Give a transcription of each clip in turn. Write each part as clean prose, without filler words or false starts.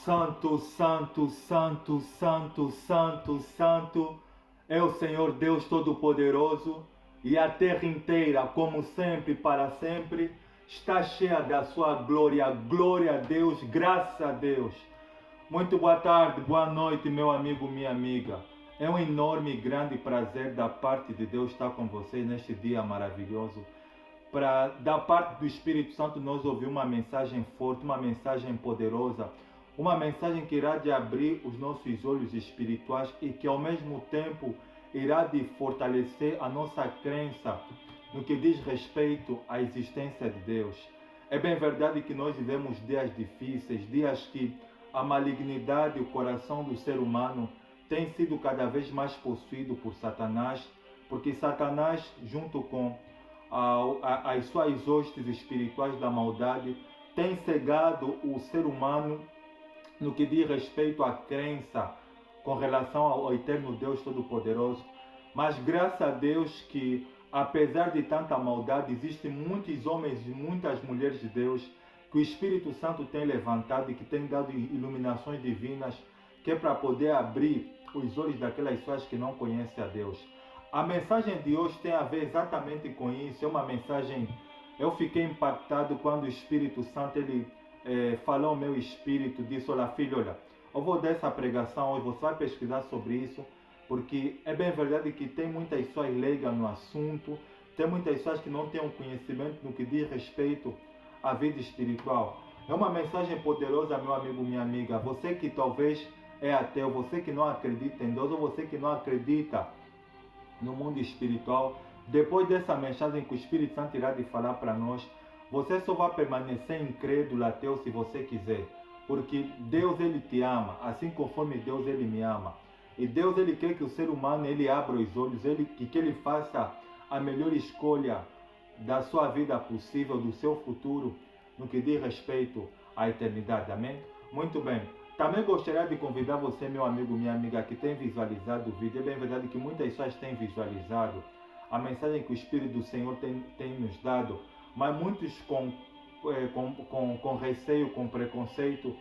Santo, santo, santo, santo, santo, santo é o Senhor Deus Todo-Poderoso, e a terra inteira, como sempre, para sempre, está cheia da sua glória. Glória a Deus, graças a Deus. Muito boa tarde, boa noite, meu amigo, minha amiga. É um enorme e grande prazer da parte de Deus estar com vocês neste dia maravilhoso. Da parte do Espírito Santo, nós ouvimos uma mensagem forte, uma mensagem poderosa, uma mensagem que irá de abrir os nossos olhos espirituais e que ao mesmo tempo irá de fortalecer a nossa crença no que diz respeito à existência de Deus. É bem verdade que nós vivemos dias difíceis, dias que a malignidade e o coração do ser humano tem sido cada vez mais possuído por Satanás, porque Satanás, junto com as suas hostes espirituais da maldade, tem cegado o ser humano no que diz respeito à crença com relação ao eterno Deus Todo-Poderoso. Mas graças a Deus que, apesar de tanta maldade, existem muitos homens e muitas mulheres de Deus que o Espírito Santo tem levantado e que tem dado iluminações divinas, que é para poder abrir os olhos daquelas pessoas que não conhecem a Deus. A mensagem de hoje tem a ver exatamente com isso. É uma mensagem... Eu fiquei impactado quando o Espírito Santo falou ao meu espírito, disse: olha filho, olha, eu vou dar essa pregação hoje, você vai pesquisar sobre isso, porque é bem verdade que tem muitas pessoas leigas no assunto, tem muitas pessoas que não têm um conhecimento no que diz respeito à vida espiritual. É uma mensagem poderosa, meu amigo, minha amiga. Você que talvez é ateu, você que não acredita em Deus, ou você que não acredita no mundo espiritual, depois dessa mensagem que o Espírito Santo irá de falar para nós, você só vai permanecer incrédulo, ateu, se você quiser, porque Deus, ele te ama, assim conforme Deus, ele me ama. E Deus, ele quer que o ser humano, ele abra os olhos, que ele faça a melhor escolha da sua vida possível, do seu futuro, no que diz respeito à eternidade. Amém? Muito bem. Também gostaria de convidar você, meu amigo, minha amiga, que tem visualizado o vídeo. É bem verdade que muitas pessoas têm visualizado a mensagem que o Espírito do Senhor tem nos dado, mas muitos com receio, com preconceito,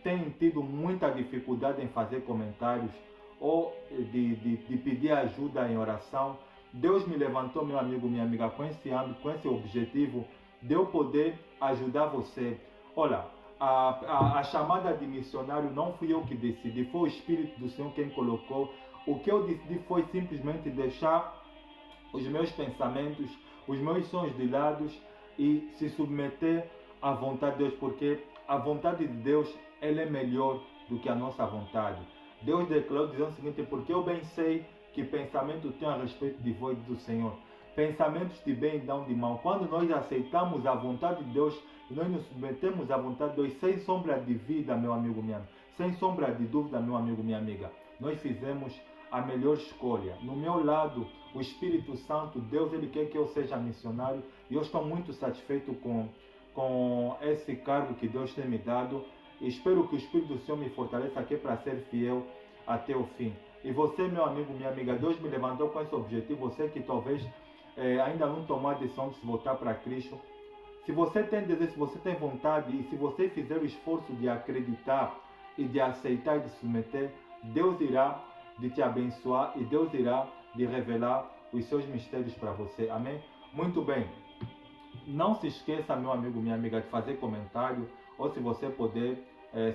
têm tido muita dificuldade em fazer comentários ou de pedir ajuda em oração. Deus me levantou, meu amigo, minha amiga, com esse âmbito, com esse objetivo de eu poder ajudar você. Olha, a chamada de missionário não fui eu que decidi, foi o Espírito do Senhor quem colocou. O que eu decidi foi simplesmente deixar os meus pensamentos, os meus sonhos de lado e se submeter à vontade de Deus, porque a vontade de Deus, ela é melhor do que a nossa vontade. Deus declarou dizendo o seguinte: porque eu bem sei que pensamento tenho a respeito de vós, do Senhor, pensamentos de bem e não de mal. Quando nós aceitamos a vontade de Deus e nós nos submetemos à vontade de Deus, sem sombra de vida, meu amigo, minha amiga, sem sombra de dúvida, meu amigo, minha amiga, nós fizemos a melhor escolha. No meu lado, o Espírito Santo, Deus, ele quer que eu seja missionário, e eu estou muito satisfeito com esse cargo que Deus tem me dado. E espero que o Espírito do Senhor me fortaleça aqui para ser fiel até o fim. E você, meu amigo, minha amiga, Deus me levantou com esse objetivo. Você que talvez ainda não tomou a decisão de se voltar para Cristo, se você tem desejo, se você tem vontade e se você fizer o esforço de acreditar e de aceitar e de se submeter, Deus irá de te abençoar e Deus irá de revelar os seus mistérios para você. Amém? Muito bem. Não se esqueça, meu amigo, minha amiga, de fazer comentário, ou se você puder,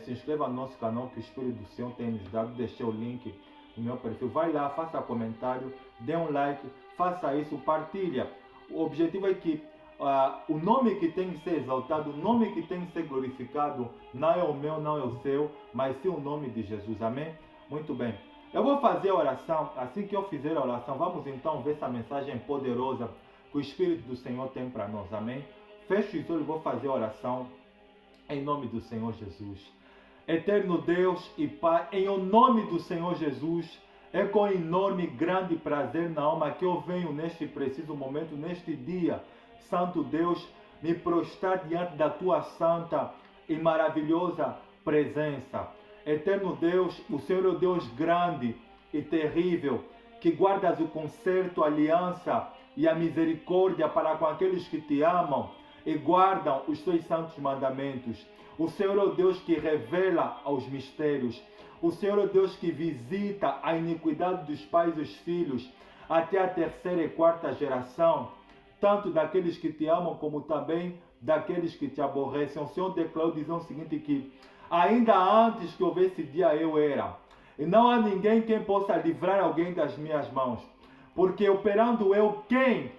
se inscreva no nosso canal que o Espírito do Senhor tem nos dado. Deixei o link no meu perfil. Vai lá, faça comentário, dê um like, faça isso, partilha. O objetivo é que o nome que tem que ser exaltado, o nome que tem que ser glorificado, não é o meu, não é o seu, mas sim o nome de Jesus. Amém? Muito bem. Eu vou fazer a oração. Assim que eu fizer a oração, vamos então ver essa mensagem poderosa que o Espírito do Senhor tem para nós. Amém? Feche os olhos e vou fazer a oração em nome do Senhor Jesus. Eterno Deus e Pai, em o nome do Senhor Jesus, é com enorme e grande prazer na alma que eu venho neste preciso momento, neste dia, Santo Deus, me prostrar diante da Tua santa e maravilhosa presença. Eterno Deus, o Senhor é o Deus grande e terrível, que guardas o concerto, a aliança e a misericórdia para com aqueles que te amam e guardam os seus santos mandamentos. O Senhor é o Deus que revela aos mistérios. O Senhor é o Deus que visita a iniquidade dos pais e dos filhos até a terceira e quarta geração, tanto daqueles que te amam como também daqueles que te aborrecem. O Senhor declarou dizendo o seguinte, que ainda antes que houvesse dia eu era, e não há ninguém quem possa livrar alguém das minhas mãos, porque operando eu, quem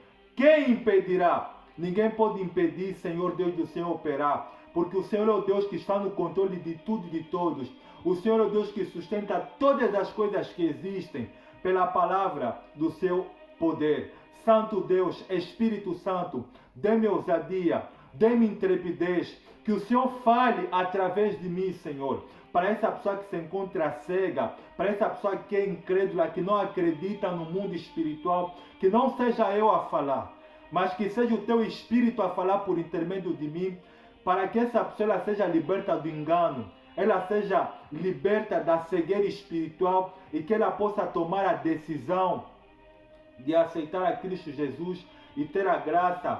impedirá? Ninguém pode impedir, Senhor Deus, do Senhor operar, porque o Senhor é o Deus que está no controle de tudo e de todos. O Senhor é o Deus que sustenta todas as coisas que existem pela palavra do seu poder. Santo Deus, Espírito Santo, dê-me ousadia, dê-me intrepidez, que o Senhor fale através de mim, Senhor, para essa pessoa que se encontra cega, para essa pessoa que é incrédula, que não acredita no mundo espiritual, que não seja eu a falar, mas que seja o teu Espírito a falar por intermédio de mim, para que essa pessoa ela seja liberta do engano, ela seja liberta da cegueira espiritual e que ela possa tomar a decisão de aceitar a Cristo Jesus e ter a graça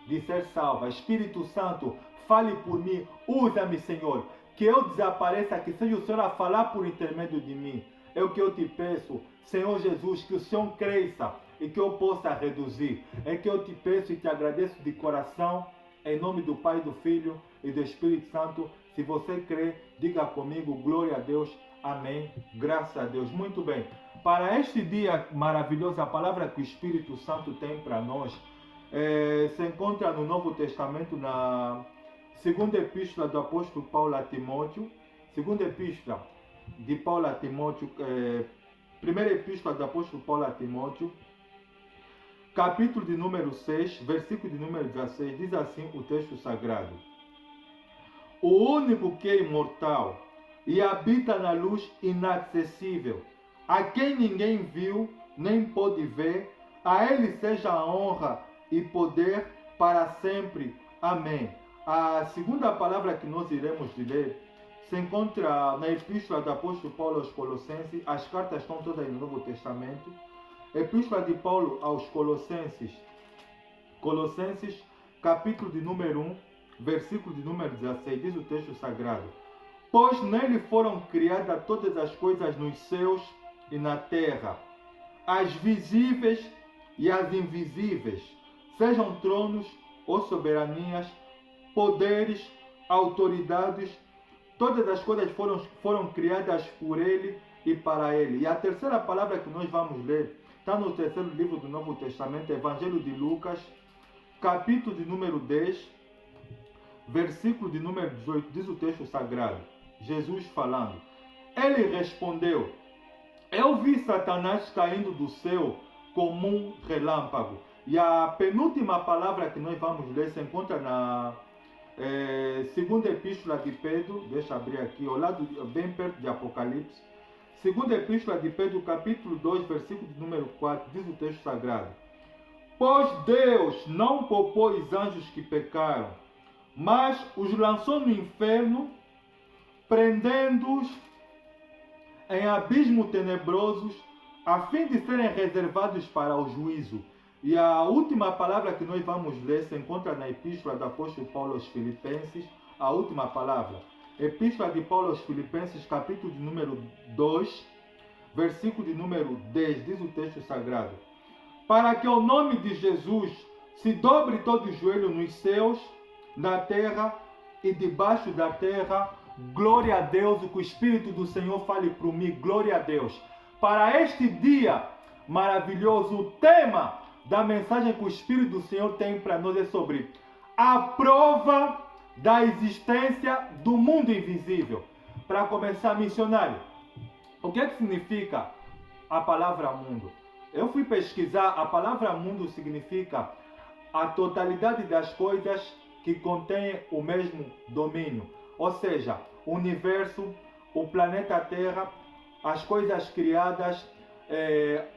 de ser salva. Espírito Santo, fale por mim, usa-me, Senhor, que eu desapareça, que seja o Senhor a falar por intermédio de mim. É o que eu te peço, Senhor Jesus, que o Senhor cresça e que eu possa reduzir. É que eu te peço e te agradeço de coração, em nome do Pai, do Filho e do Espírito Santo. Se você crê, diga comigo, glória a Deus, amém, graças a Deus. Muito bem, para este dia maravilhoso, a palavra que o Espírito Santo tem para nós se encontra no Novo Testamento, na segunda epístola do apóstolo Paulo a Timóteo, segunda epístola de Paulo a Timóteo, primeira epístola do apóstolo Paulo a Timóteo, capítulo de número 6, versículo de número 16, diz assim o texto sagrado: o único que é imortal e habita na luz inacessível, a quem ninguém viu nem pôde ver, a ele seja a honra e poder para sempre. Amém. A segunda palavra que nós iremos ler se encontra na epístola do apóstolo Paulo aos Colossenses. As cartas estão todas no Novo Testamento. Epístola de Paulo aos Colossenses, Colossenses, capítulo de número 1, versículo de número 16, diz o texto sagrado: pois nele foram criadas todas as coisas nos céus e na terra, as visíveis e as invisíveis, sejam tronos ou soberanias, poderes, autoridades, todas as coisas foram criadas por ele e para ele. E a terceira palavra que nós vamos ler está no terceiro livro do Novo Testamento, Evangelho de Lucas, capítulo de número 10, versículo de número 18, diz o texto sagrado, Jesus falando. Ele respondeu: eu vi Satanás caindo do céu como um relâmpago. E a penúltima palavra que nós vamos ler se encontra na segunda epístola de Pedro, deixa eu abrir aqui, ao lado, bem perto de Apocalipse. Segunda epístola de Pedro, capítulo 2, versículo de número 4, diz o texto sagrado: pois Deus não poupou os anjos que pecaram, mas os lançou no inferno, prendendo-os em abismo tenebrosos, a fim de serem reservados para o juízo. E a última palavra que nós vamos ler se encontra na epístola do apóstolo Paulo aos Filipenses, a última palavra. Epístola de Paulo aos Filipenses, capítulo de número 2, versículo de número 10, diz o texto sagrado: para que o nome de Jesus se dobre todo o joelho nos céus, na terra e debaixo da terra. Glória a Deus, que o Espírito do Senhor fale por mim, glória a Deus. Para este dia maravilhoso, o tema da mensagem que o Espírito do Senhor tem para nós é sobre a prova da existência do mundo invisível. Para começar, missionário, o que é que significa a palavra mundo? Eu fui pesquisar, a palavra mundo significa a totalidade das coisas que contêm o mesmo domínio. Ou seja, o universo, o planeta Terra, as coisas criadas,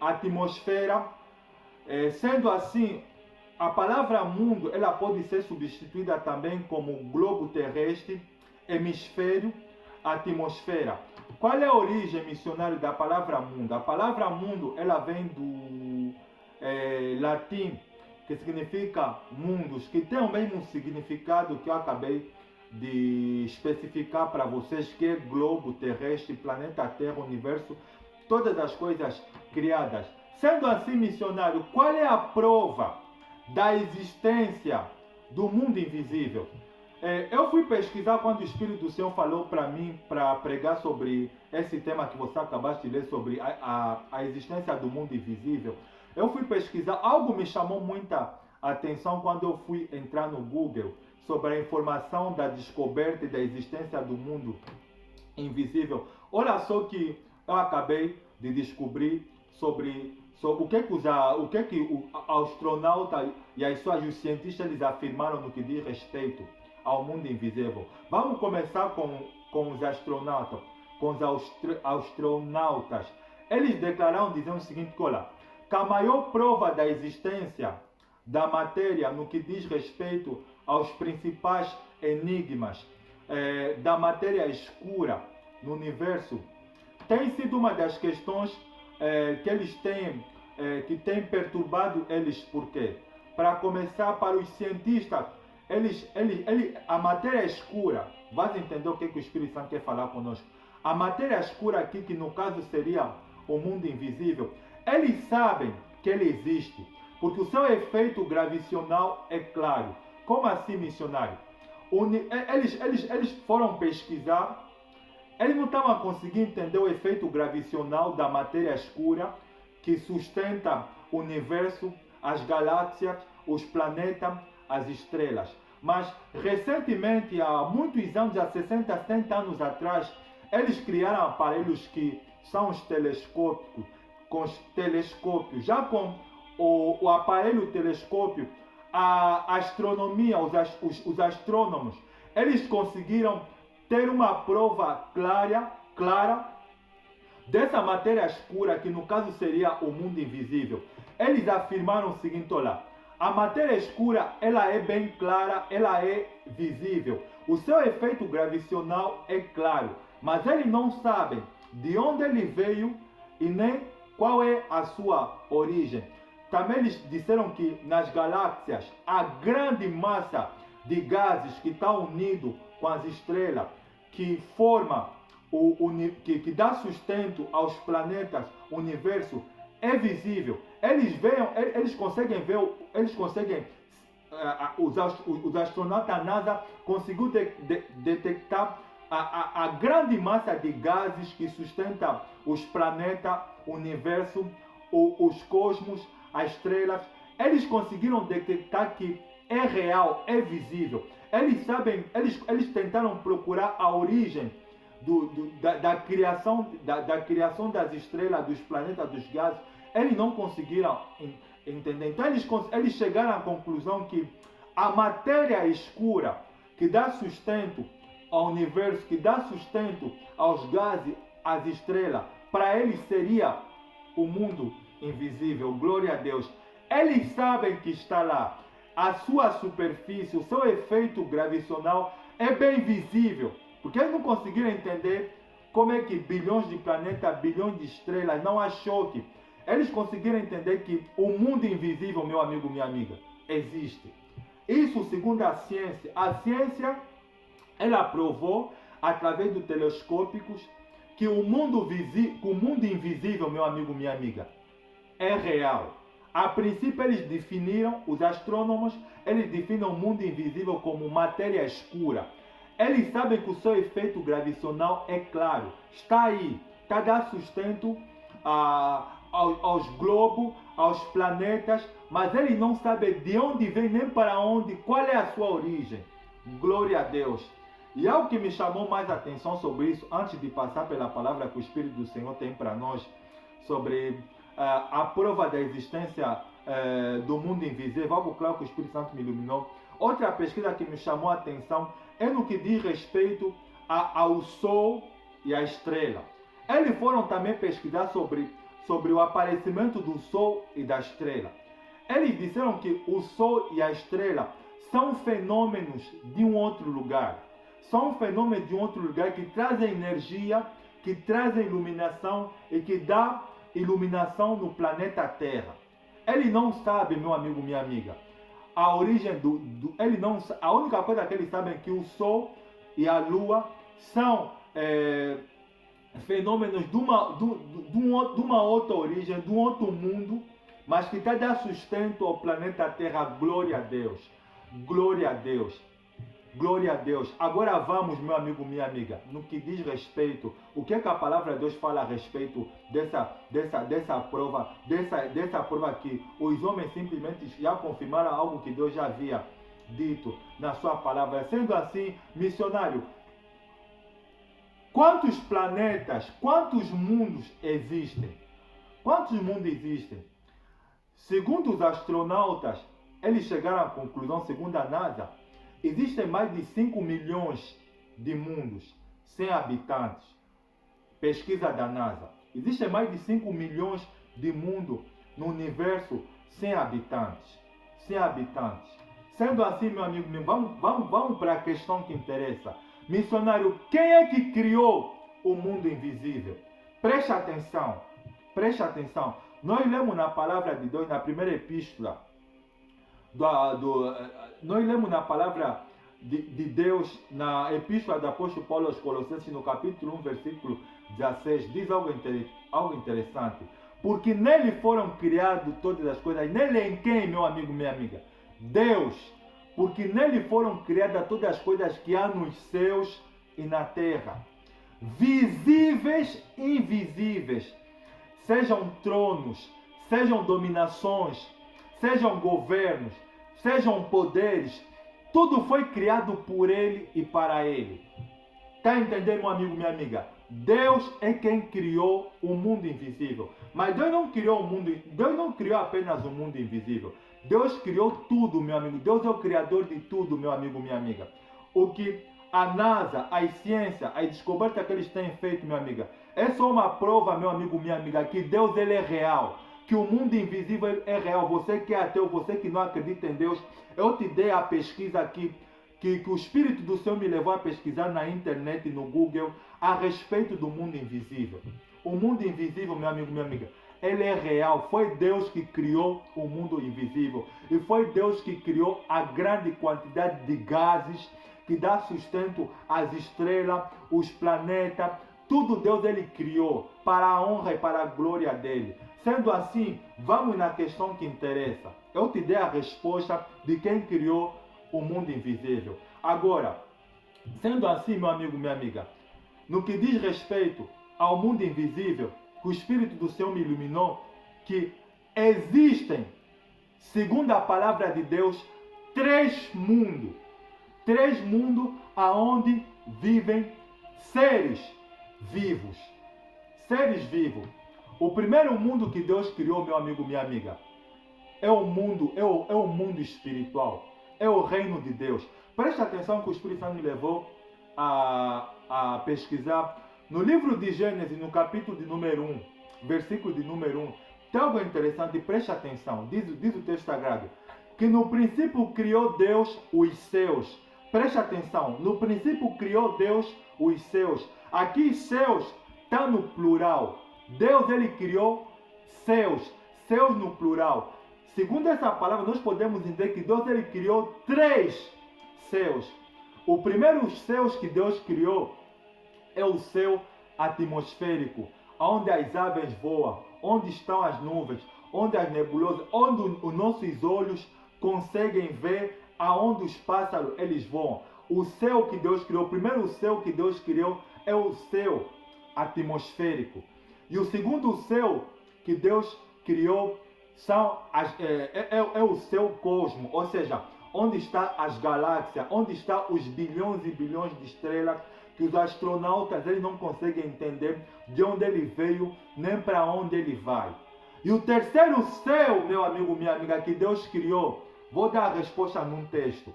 a atmosfera. Sendo assim, a palavra mundo ela pode ser substituída também como globo terrestre, hemisfério, atmosfera. Qual é a origem, missionário, da palavra mundo? A palavra mundo ela vem do latim que significa mundos, que tem o mesmo significado que eu acabei de especificar para vocês, que é globo terrestre, planeta Terra, universo, todas as coisas criadas. Sendo assim, missionário, qual é a prova da existência do mundo invisível? Eu fui pesquisar quando o Espírito do Senhor falou para mim, para pregar sobre esse tema que você acabaste de ler, sobre a existência do mundo invisível. Eu fui pesquisar, algo me chamou muita atenção quando eu fui entrar no Google sobre a informação da descoberta e da existência do mundo invisível. Olha só que eu acabei de descobrir sobre o que o astronauta e os cientistas eles afirmaram no que diz respeito ao mundo invisível. Vamos começar com os astronautas. Eles declararam dizendo o seguinte, olha, que a maior prova da existência da matéria no que diz respeito aos principais enigmas da matéria escura no universo tem sido uma das questões que eles têm que tem perturbado eles. Por quê? Para começar, para os cientistas, a matéria escura, vai entender o que o Espírito Santo quer falar conosco. A matéria escura aqui, que no caso seria o mundo invisível, eles sabem que ele existe, porque o seu efeito gravitacional é claro. Como assim, missionário? Eles foram pesquisar, eles não estavam conseguindo entender o efeito gravitacional da matéria escura que sustenta o universo, as galáxias, os planetas, as estrelas. Mas recentemente, há muitos anos, há 60, 70 anos atrás, eles criaram aparelhos que são os telescópicos, já com o aparelho telescópio, a astronomia, os astrônomos, eles conseguiram ter uma prova clara dessa matéria escura, que no caso seria o mundo invisível. Eles afirmaram o seguinte, olha, a matéria escura, ela é bem clara, ela é visível. O seu efeito gravitacional é claro, mas eles não sabem de onde ele veio e nem qual é a sua origem. Também eles disseram que nas galáxias, a grande massa de gases que está unido com as estrelas, que forma, que dá sustento aos planetas, o universo, é visível. Eles conseguem ver, os astronautas da NASA conseguiu detectar a grande massa de gases que sustenta os planetas, o universo, os cosmos, as estrelas. Eles conseguiram detectar que é real, é visível. Eles sabem, eles tentaram procurar a origem da criação das estrelas, dos planetas, dos gases. Eles não conseguiram entender. Então eles chegaram à conclusão que a matéria escura que dá sustento ao universo, que dá sustento aos gases, às estrelas, para eles seria o mundo invisível. Glória a Deus. Eles sabem que está lá. A sua superfície, o seu efeito gravitacional é bem visível, porque eles não conseguiram entender como é que bilhões de planetas, bilhões de estrelas, não há choque. Eles conseguiram entender que o mundo invisível, meu amigo, minha amiga, existe. Isso segundo a ciência, ela provou através dos telescópicos que o mundo invisível, meu amigo, minha amiga, é real. A princípio eles definiram, os astrônomos, eles definem o mundo invisível como matéria escura. Eles sabem que o seu efeito gravitacional é claro, está aí, está dando sustento aos globos, aos planetas, mas eles não sabem de onde vem nem para onde, qual é a sua origem. Glória a Deus. E algo que me chamou mais atenção sobre isso, antes de passar pela palavra que o Espírito do Senhor tem para nós, sobre a prova da existência do mundo invisível, algo claro que o Espírito Santo me iluminou. Outra pesquisa que me chamou a atenção é no que diz respeito ao Sol e à estrela. Eles foram também pesquisar sobre o aparecimento do Sol e da estrela. Eles disseram que o Sol e a estrela são fenômenos de um outro lugar. São fenômenos de um outro lugar que trazem energia, que trazem iluminação e que dá iluminação no planeta Terra. Ele não sabe, meu amigo, minha amiga, a origem ele não, a única coisa que ele sabe é que o Sol e a Lua são fenômenos de uma outra origem, de um outro mundo, mas que está dando sustento ao planeta Terra. Glória a Deus, glória a Deus, glória a Deus. Agora vamos, meu amigo, minha amiga, no que diz respeito, o que é que a palavra de Deus fala a respeito dessa prova que os homens simplesmente já confirmaram algo que Deus já havia dito na sua palavra. Sendo assim, missionário, quantos planetas, quantos mundos existem? Quantos mundos existem? Segundo os astronautas, eles chegaram à conclusão, segundo a NASA, existem mais de 5 milhões de mundos sem habitantes. Pesquisa da NASA. Existem mais de 5 milhões de mundos no universo sem habitantes. Sem habitantes. Sendo assim, meu amigo, vamos para a questão que interessa. Missionário, quem é que criou o mundo invisível? Preste atenção. Preste atenção. Nós lemos na palavra de Deus, na primeira epístola, nós lemos na palavra de Deus, na epístola do apóstolo Paulo aos Colossenses, no capítulo 1, versículo 16, diz algo interessante. Porque nele foram criadas todas as coisas. Nele em quem, meu amigo, minha amiga? Deus. Porque nele foram criadas todas as coisas que há nos céus e na terra. Visíveis e invisíveis. Sejam tronos, sejam dominações, sejam governos, sejam poderes, tudo foi criado por ele e para ele. Está entendendo, meu amigo, minha amiga? Deus é quem criou o mundo invisível. Mas Deus não criou o mundo, Deus não criou apenas o mundo invisível. Deus criou tudo, meu amigo. Deus é o criador de tudo, meu amigo, minha amiga. O que a NASA, a ciência, a descoberta que eles têm feito, minha amiga, é só uma prova, meu amigo, minha amiga, que Deus ele é real. Que o mundo invisível é real. Você que é ateu, você que não acredita em Deus, eu te dei a pesquisa aqui, que o Espírito do Senhor me levou a pesquisar na internet, no Google, a respeito do mundo invisível. O mundo invisível, meu amigo, minha amiga, ele é real. Foi Deus que criou o mundo invisível. E foi Deus que criou a grande quantidade de gases que dá sustento às estrelas, os planetas. Tudo Deus ele criou para a honra e para a glória dele. Sendo assim, vamos na questão que interessa. Eu te dei a resposta de quem criou o mundo invisível. Agora, sendo assim, meu amigo, minha amiga, no que diz respeito ao mundo invisível, que o Espírito do Senhor me iluminou, que existem, segundo a palavra de Deus, 3 mundos. 3 mundos aonde vivem seres vivos. Seres vivos. O primeiro mundo que Deus criou, meu amigo, minha amiga, é o mundo espiritual. É o reino de Deus. Preste atenção que o Espírito Santo me levou a pesquisar. No livro de Gênesis, no capítulo de número 1, versículo de número 1, tem algo interessante, preste atenção. Diz o texto sagrado, que no princípio criou Deus os céus. Preste atenção, no princípio criou Deus os céus. Aqui céus está no plural. Deus ele criou céus, céus no plural. Segundo essa palavra, nós podemos entender que Deus ele criou 3 céus. O primeiro céus que Deus criou é o céu atmosférico, onde as aves voam, onde estão as nuvens, onde as nebulosas, onde os nossos olhos conseguem ver aonde os pássaros eles voam. O céu que Deus criou, o primeiro céu que Deus criou é o céu atmosférico. E o segundo céu que Deus criou é o céu cosmo, ou seja, onde estão as galáxias, onde estão os bilhões e bilhões de estrelas que os astronautas eles não conseguem entender de onde ele veio, nem para onde ele vai. E o terceiro céu, meu amigo, minha amiga, que Deus criou, vou dar a resposta num texto.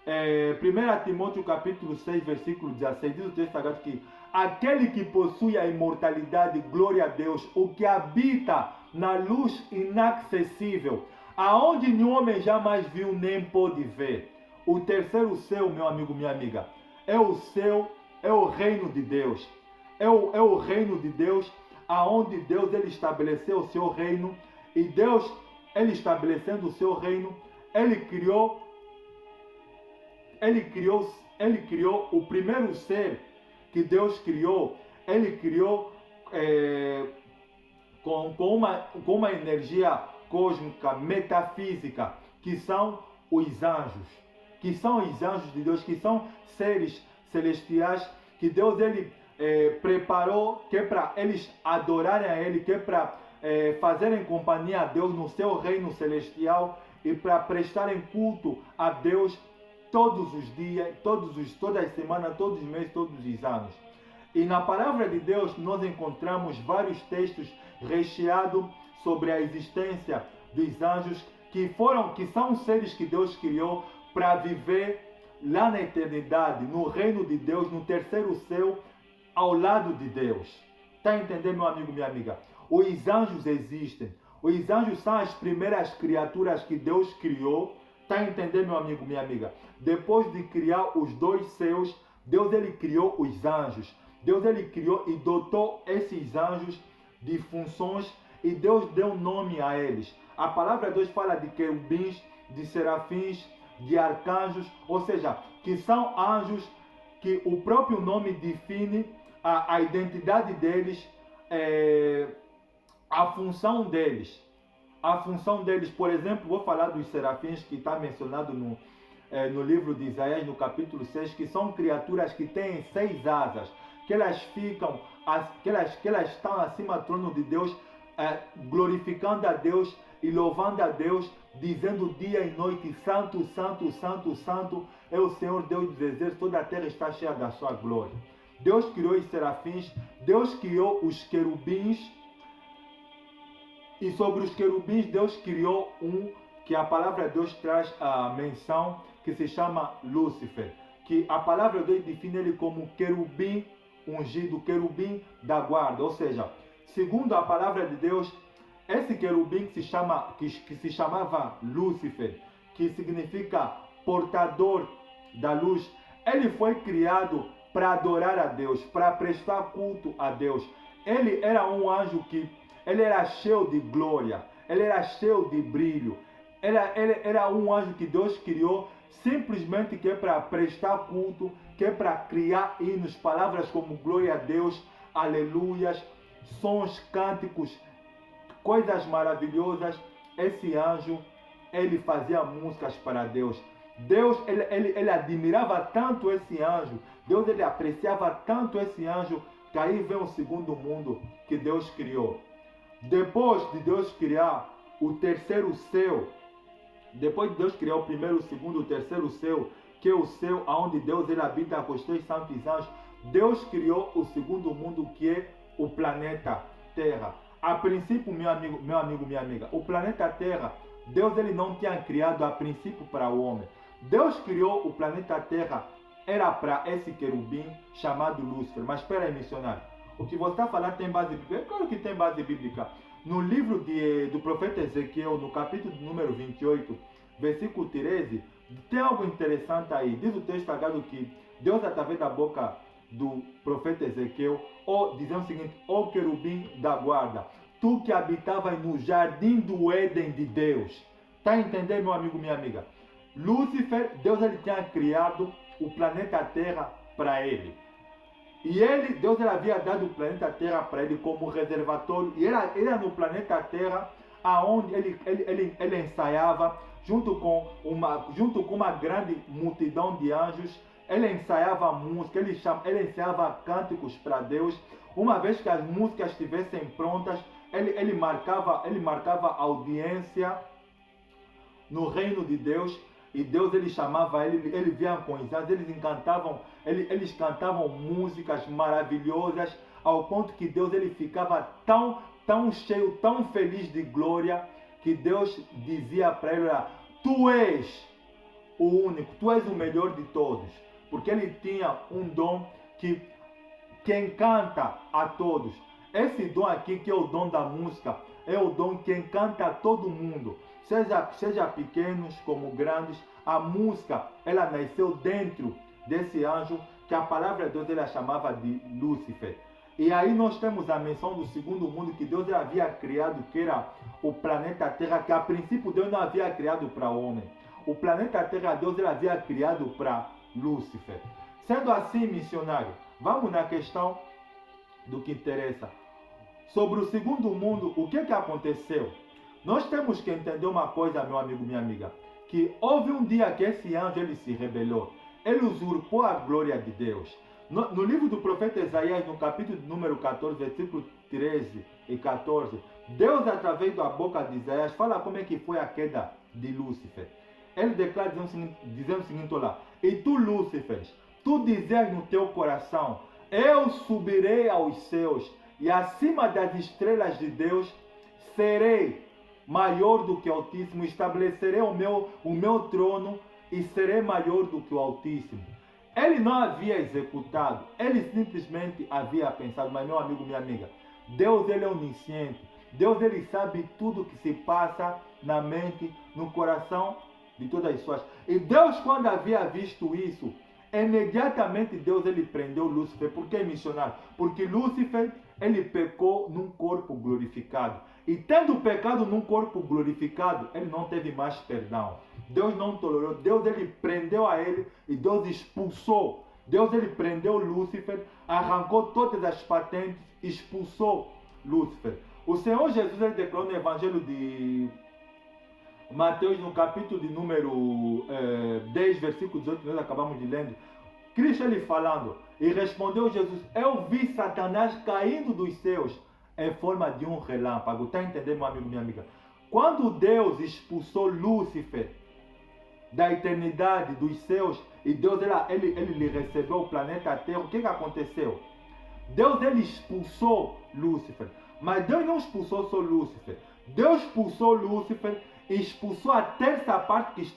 1 Timóteo capítulo 6, versículo 16, diz o texto sagrado que aquele que possui a imortalidade, glória a Deus, o que habita na luz inacessível, aonde nenhum homem jamais viu nem pôde ver. O terceiro céu, meu amigo, minha amiga, é o céu, é o reino de Deus. É o reino de Deus, aonde Deus ele estabeleceu o seu reino, e Deus ele estabelecendo o seu reino, ele criou o primeiro ser que Deus criou. Ele criou com uma energia cósmica, metafísica, que são os anjos. Que são os anjos de Deus, que são seres celestiais, que Deus ele preparou, que é para eles adorarem a Ele, que é para fazerem companhia a Deus no seu reino celestial e para prestarem culto a Deus todos os dias, todas as semanas, todos os meses, todos os anos. E na palavra de Deus nós encontramos vários textos recheados sobre a existência dos anjos, que são seres que Deus criou para viver lá na eternidade, no reino de Deus, no terceiro céu, ao lado de Deus. Está entendendo, meu amigo, minha amiga? Os anjos existem. Os anjos são as primeiras criaturas que Deus criou. Está entendendo, meu amigo, minha amiga? Depois de criar os dois céus, Deus ele criou os anjos. Deus ele criou e dotou esses anjos de funções e Deus deu nome a eles. A palavra de Deus fala de querubins, de serafins, de arcanjos, ou seja, que são anjos que o próprio nome define a identidade deles, a função deles. A função deles, por exemplo, vou falar dos serafins que está mencionado no livro de Isaías, no capítulo 6, que são criaturas que têm 6 asas, que elas estão acima do trono de Deus, glorificando a Deus e louvando a Deus, dizendo dia e noite: Santo, Santo, Santo, Santo é o Senhor Deus dos exércitos, toda a terra está cheia da sua glória. Deus criou os serafins, Deus criou os querubins, e sobre os querubins Deus criou um que a palavra de Deus traz a menção, que se chama Lúcifer, que a palavra de Deus define ele como querubim ungido, querubim da guarda, ou seja, segundo a palavra de Deus, esse querubim que se chamava Lúcifer, que significa portador da luz, ele foi criado para adorar a Deus, para prestar culto a Deus. Ele era um anjo que ele era cheio de glória, ele era cheio de brilho. Ele era um anjo que Deus criou simplesmente que é para prestar culto, que é para criar hinos, palavras como glória a Deus, aleluias, sons, cânticos, coisas maravilhosas. Esse anjo, ele fazia músicas para Deus. Deus, ele admirava tanto esse anjo, Deus, ele apreciava tanto esse anjo, que aí vem o segundo mundo que Deus criou. Depois de Deus criar o terceiro céu, depois de Deus criar o primeiro, o segundo, o terceiro céu, que é o céu onde Deus ele habita com os seus santos anjos, Deus criou o segundo mundo, que é o planeta Terra. A princípio, meu amigo, minha amiga, o planeta Terra, Deus ele não tinha criado a princípio para o homem. Deus criou o planeta Terra, era para esse querubim chamado Lúcifer. Mas espera aí, missionário, o que você está falando tem base bíblica? É claro que tem base bíblica. No livro do profeta Ezequiel, no capítulo número 28, versículo 13, tem algo interessante aí. Diz o texto sagrado que Deus, através da boca do profeta Ezequiel, dizendo o seguinte: ó querubim da guarda, tu que habitavas no jardim do Éden de Deus. Está entendendo, meu amigo, minha amiga? Lúcifer, Deus ele tinha criado o planeta Terra para ele. E Deus ele havia dado o planeta Terra para ele como reservatório. E era no planeta Terra aonde ele ensaiava, junto com uma grande multidão de anjos. Ele ensaiava música, ele ensaiava cânticos para Deus. Uma vez que as músicas estivessem prontas, ele marcava audiência no reino de Deus. E Deus ele chamava ele vinha com os anjos, eles cantavam músicas maravilhosas, ao ponto que Deus ele ficava tão cheio, tão feliz de glória, que Deus dizia para ele: tu és o único, tu és o melhor de todos, porque ele tinha um dom que encanta a todos. Esse dom aqui, que é o dom da música, é o dom que encanta a todo mundo. Seja pequenos como grandes, a música, ela nasceu dentro desse anjo, que a palavra de Deus ela chamava de Lúcifer. E aí nós temos a menção do segundo mundo, que Deus havia criado, que era o planeta Terra, que a princípio Deus não havia criado para o homem. O planeta Terra, Deus ele havia criado para Lúcifer. Sendo assim, missionário, vamos na questão do que interessa. Sobre o segundo mundo, o que aconteceu? Nós temos que entender uma coisa, meu amigo, minha amiga, que houve um dia que esse anjo ele se rebelou. Ele usurpou a glória de Deus. No livro do profeta Isaías, no capítulo número 14, versículo 13 e 14, Deus, através da boca de Isaías, fala como é que foi a queda de Lúcifer. Ele declara dizendo o seguinte lá: e tu, Lúcifer, tu dizes no teu coração, eu subirei aos céus, e acima das estrelas de Deus serei maior do que o Altíssimo, estabelecerei o meu trono e serei maior do que o Altíssimo. Ele não havia executado, ele simplesmente havia pensado. Mas, meu amigo, minha amiga, Deus ele é onisciente. Deus ele sabe tudo que se passa na mente, no coração de todas as pessoas. E Deus, quando havia visto isso, imediatamente Deus ele prendeu Lúcifer. Por que, missionário? Porque Lúcifer ele pecou num corpo glorificado. E tendo pecado num corpo glorificado, ele não teve mais perdão. Deus não tolerou. Deus ele prendeu a ele e Deus expulsou. Deus ele prendeu Lúcifer, arrancou todas as patentes, expulsou Lúcifer. O Senhor Jesus ele declarou no Evangelho de Mateus, no capítulo de número 10, versículo 18, nós acabamos de ler, Cristo ele falando, e respondeu Jesus: eu vi Satanás caindo dos céus em forma de um relâmpago. Está entendendo, meu amigo, minha amiga? Quando Deus expulsou Lúcifer da eternidade dos céus, e Deus ele lhe recebeu o planeta Terra, o que aconteceu? Deus ele expulsou Lúcifer, mas Deus não expulsou só Lúcifer. Deus expulsou Lúcifer e expulsou a terça parte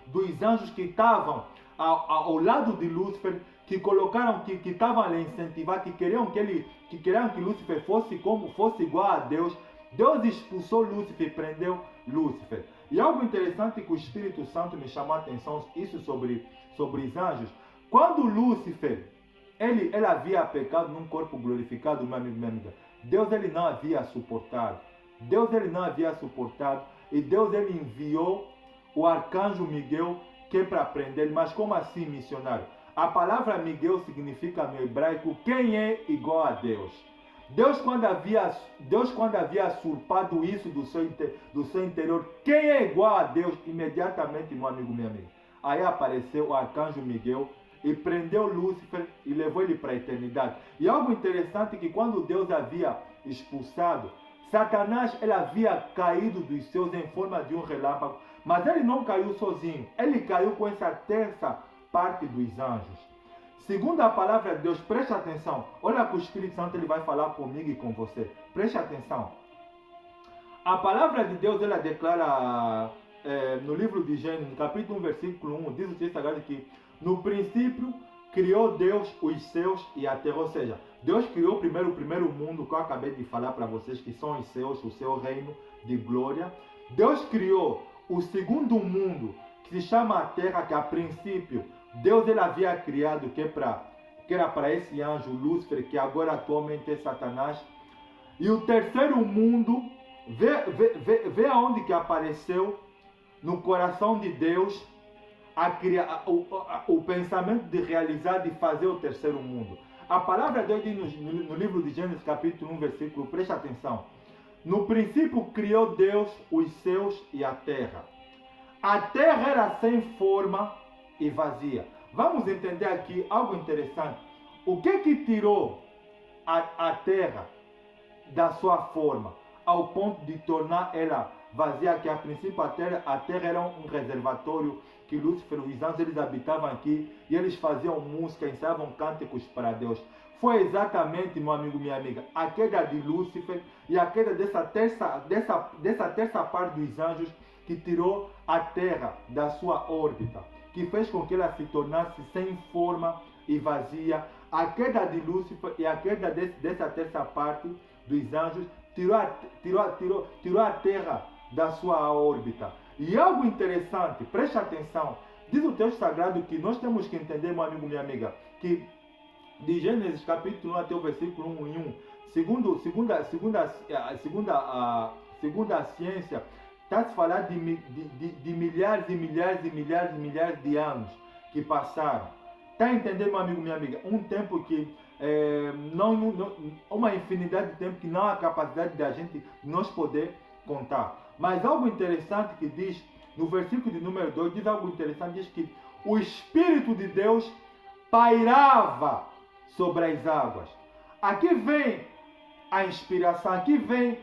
dos anjos que estavam ao lado de Lúcifer, que colocaram, que estavam a lhe incentivar, que queriam que Lúcifer fosse igual a Deus. Deus expulsou Lúcifer e prendeu Lúcifer. E algo interessante que o Espírito Santo me chamou a atenção, isso sobre os anjos. Quando Lúcifer ele havia pecado num corpo glorificado, meu amigo, minha amiga, Deus ele não havia suportado. Deus ele não havia suportado, e Deus ele enviou o arcanjo Miguel, que é para prender. Mas como assim, missionário? A palavra Miguel significa no hebraico quem é igual a Deus. Deus quando havia surpado isso do seu interior, quem é igual a Deus? Imediatamente, meu amigo, minha amiga, aí apareceu o arcanjo Miguel e prendeu Lúcifer e levou ele para a eternidade. E algo interessante é que quando Deus havia expulsado Satanás, ele havia caído dos céus em forma de um relâmpago, mas ele não caiu sozinho, ele caiu com essa terça parte dos anjos. Segundo a palavra de Deus, preste atenção, olha que o Espírito Santo ele vai falar comigo e com você, preste atenção. A palavra de Deus ela declara no livro de Gênesis, no capítulo 1, versículo 1, diz o texto sagrado que no princípio criou Deus os céus e a terra, ou seja, Deus criou primeiro o primeiro mundo que eu acabei de falar para vocês, que são os céus, o seu reino de glória. Deus criou o segundo mundo, que se chama a terra, que a princípio Deus ele havia criado, que era para esse anjo Lúcifer, que agora atualmente é Satanás. E o terceiro mundo, vê aonde que apareceu no coração de Deus o pensamento de realizar, de fazer o terceiro mundo. A palavra de Deus diz no livro de Gênesis capítulo 1, versículo, preste atenção. No princípio criou Deus os céus e a terra. A terra era sem forma e vazia. Vamos entender aqui algo interessante. O que tirou a terra da sua forma, ao ponto de tornar ela vazia, que a princípio a terra era um reservatório que Lúcifer e os anjos eles habitavam aqui, e eles faziam música, ensaiavam cânticos para Deus. Foi exatamente, meu amigo, minha amiga, a queda de Lúcifer e a queda dessa terça parte dos anjos que tirou a terra da sua órbita, que fez com que ela se tornasse sem forma e vazia. A queda de Lúcifer e a queda dessa terça parte dos anjos tirou a terra da sua órbita. E algo interessante, preste atenção, diz o texto sagrado que nós temos que entender, meu amigo, minha amiga, que de Gênesis capítulo 1 até o versículo 1 em 1, segunda segundo a ciência, está-se a falar de milhares e milhares e milhares e milhares de anos que passaram. Está a entender, meu amigo, minha amiga? Um tempo que uma infinidade de tempo que não há capacidade de a gente nós poder contar. Mas algo interessante que diz, no versículo de número 2, diz algo interessante, diz que o Espírito de Deus pairava sobre as águas. Aqui vem a inspiração, aqui vem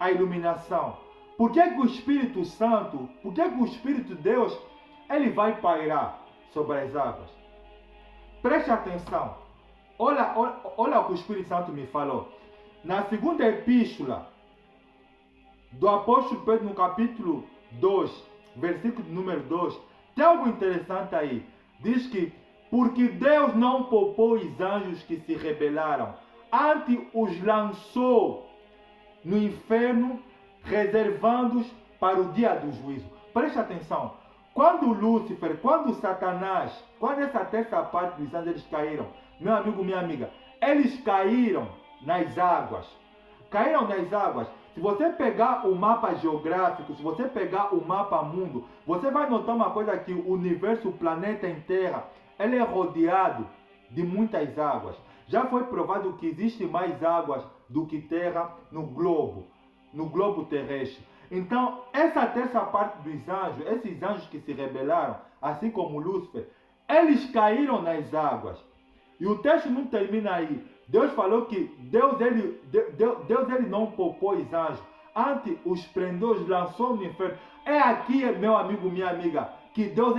a iluminação. Por que o Espírito Santo, por que o Espírito de Deus, ele vai pairar sobre as águas? Preste atenção. Olha o que o Espírito Santo me falou. Na segunda epístola do apóstolo Pedro, no capítulo 2, versículo número 2, tem algo interessante aí. Diz que, porque Deus não poupou os anjos que se rebelaram, antes os lançou no inferno, reservando-os para o dia do juízo. Preste atenção. Quando Lúcifer, quando Satanás, quando essa terça parte dos anjos eles caíram, meu amigo, minha amiga, eles caíram nas águas. Caíram nas águas. Se você pegar o mapa geográfico, se você pegar o mapa mundo, você vai notar uma coisa, que o universo, o planeta em Terra, ele é rodeado de muitas águas. Já foi provado que existe mais águas do que terra no globo terrestre. Então, essa terça parte dos anjos, esses anjos que se rebelaram, assim como Lúcifer, eles caíram nas águas. E o texto não termina aí. Deus falou que Deus ele não poupou os anjos. Antes os prendeu, os lançou no inferno. É aqui, meu amigo, minha amiga, que Deus,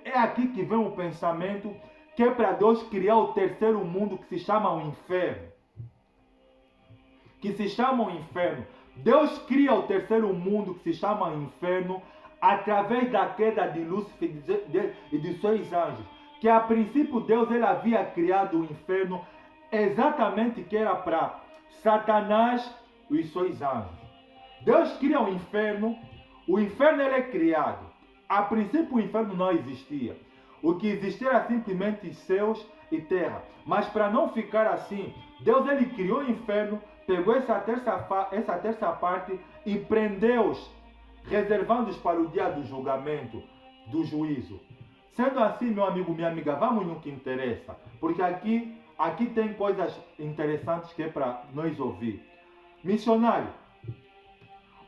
é aqui que vem o pensamento que é para Deus criar o terceiro mundo, que se chama o inferno. Que se chama o inferno. Deus cria o terceiro mundo, que se chama o inferno, através da queda de Lúcifer e de seus anjos. Que a princípio Deus ele havia criado o inferno exatamente que era para Satanás e os seus anjos. Deus cria o inferno ele é criado. A princípio o inferno não existia. O que existia era simplesmente céus e terra. Mas para não ficar assim, Deus ele criou o inferno, pegou essa terça parte e prendeu-os, reservando-os para o dia do julgamento, do juízo. Sendo assim, meu amigo, minha amiga, vamos no que interessa. Porque aqui tem coisas interessantes que é para nós ouvir. Missionário,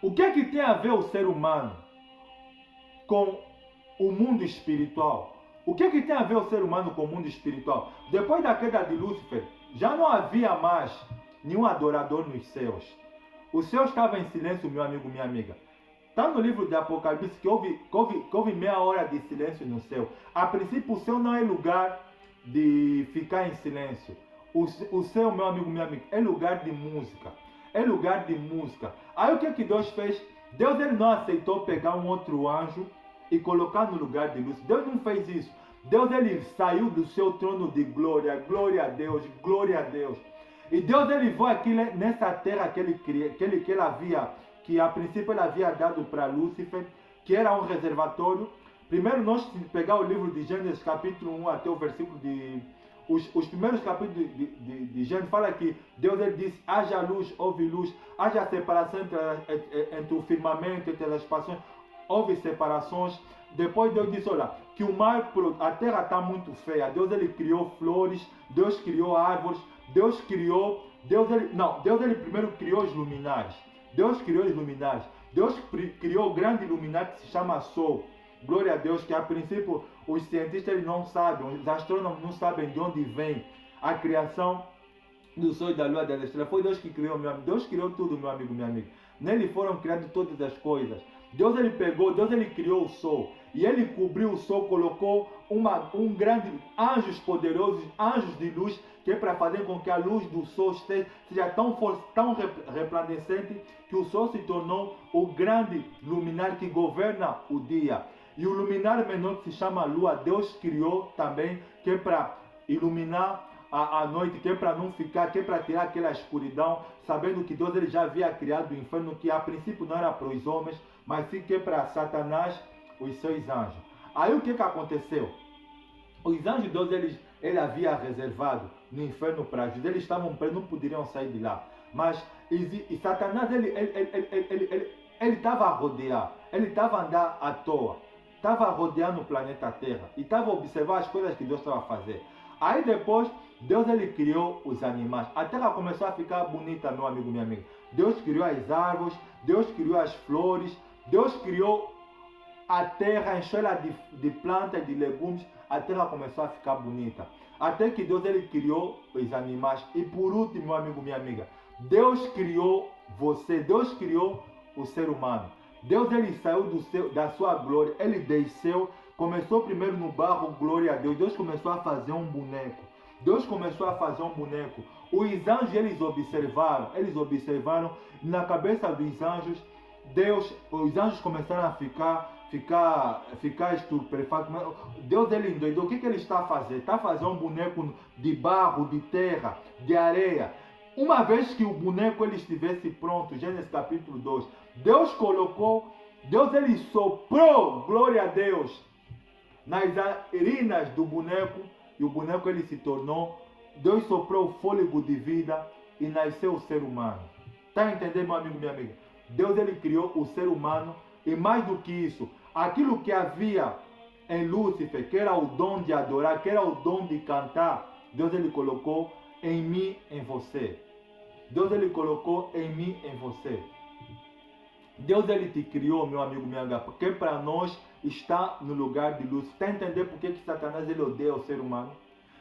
o que é que tem a ver o ser humano com o mundo espiritual? O que é que tem a ver o ser humano com o mundo espiritual? Depois da queda de Lúcifer, já não havia mais nenhum adorador nos céus. O céu estava em silêncio, meu amigo, minha amiga. Está no livro de Apocalipse que houve meia hora de silêncio no céu. A princípio, o céu não é lugar de ficar em silêncio. O céu, meu amigo, minha amiga, é lugar de música. É lugar de música. Aí o que é que Deus fez? Deus ele não aceitou pegar um outro anjo e colocar no lugar de Lúcifer. Deus não fez isso. Deus ele saiu do seu trono de glória. Glória a Deus, glória a Deus. E Deus ele foi aqui nessa terra que a princípio ele havia dado para Lúcifer, que era um reservatório. Primeiro nós pegar o livro de Gênesis capítulo 1 até o versículo de... Os primeiros capítulos de Gênesis fala que Deus ele disse, haja luz, houve luz, haja separação entre o firmamento, entre as expansões, houve separações. Depois Deus disse, olha, que o mar, a terra está muito feia. Deus ele criou flores, Deus criou árvores, Deus ele primeiro criou os luminares. Deus criou os luminares. Deus criou o grande luminar que se chama Sol. Glória a Deus, que a princípio os cientistas eles não sabem, os astrônomos não sabem de onde vem a criação do Sol, da Lua, das estrelas. Foi Deus que criou, meu amigo. Deus criou tudo, meu amigo, minha amiga. Nele foram criadas todas as coisas. Deus ele criou o Sol. E ele cobriu o Sol, colocou grande anjos poderosos, anjos de luz, que é para fazer com que a luz do Sol seja tão resplandecente que o Sol se tornou o grande luminar que governa o dia. E o luminar menor que se chama Lua, Deus criou também, que é para iluminar a noite, que é para não ficar, que é para tirar aquela escuridão, sabendo que Deus ele já havia criado o inferno, que a princípio não era para os homens, mas sim que é para Satanás, os seus anjos. Aí o que aconteceu? Os anjos de Deus, ele havia reservado no inferno para eles estavam presos, não poderiam sair de lá. Mas E Satanás, ele estava a rodear, ele estava a andar à toa, estava a rodear no planeta Terra e estava a observar as coisas que Deus estava a fazer. Aí depois, Deus ele criou os animais. A Terra começou a ficar bonita, meu amigo, minha amiga. Deus criou as árvores, Deus criou as flores, Deus criou a terra, encheu ela de plantas, de legumes, a terra começou a ficar bonita. Até que Deus ele criou os animais. E por último, meu amigo, minha amiga, Deus criou você, Deus criou o ser humano. Deus ele saiu da sua glória, ele desceu, começou primeiro no barro, glória a Deus. Deus começou a fazer um boneco. Deus começou a fazer um boneco. Os anjos eles observaram na cabeça dos anjos. Os anjos começaram a ficar estupefatos. Deus ele endoidou. O que ele está a fazer? Está a fazer um boneco de barro, de terra, de areia. Uma vez que o boneco ele estivesse pronto, Gênesis capítulo 2, Deus ele soprou, glória a Deus, nas narinas do boneco, e o boneco ele se tornou, Deus soprou o fôlego de vida e nasceu o ser humano. Está entendendo, meu amigo, minha amiga? Deus ele criou o ser humano e mais do que isso, aquilo que havia em Lúcifer, que era o dom de adorar, que era o dom de cantar, Deus ele colocou em mim, em você. Deus ele colocou em mim, em você. Deus ele te criou, meu amigo, minha amiga, porque para nós está no lugar de Lúcifer. Está entendendo por que Satanás ele odeia o ser humano?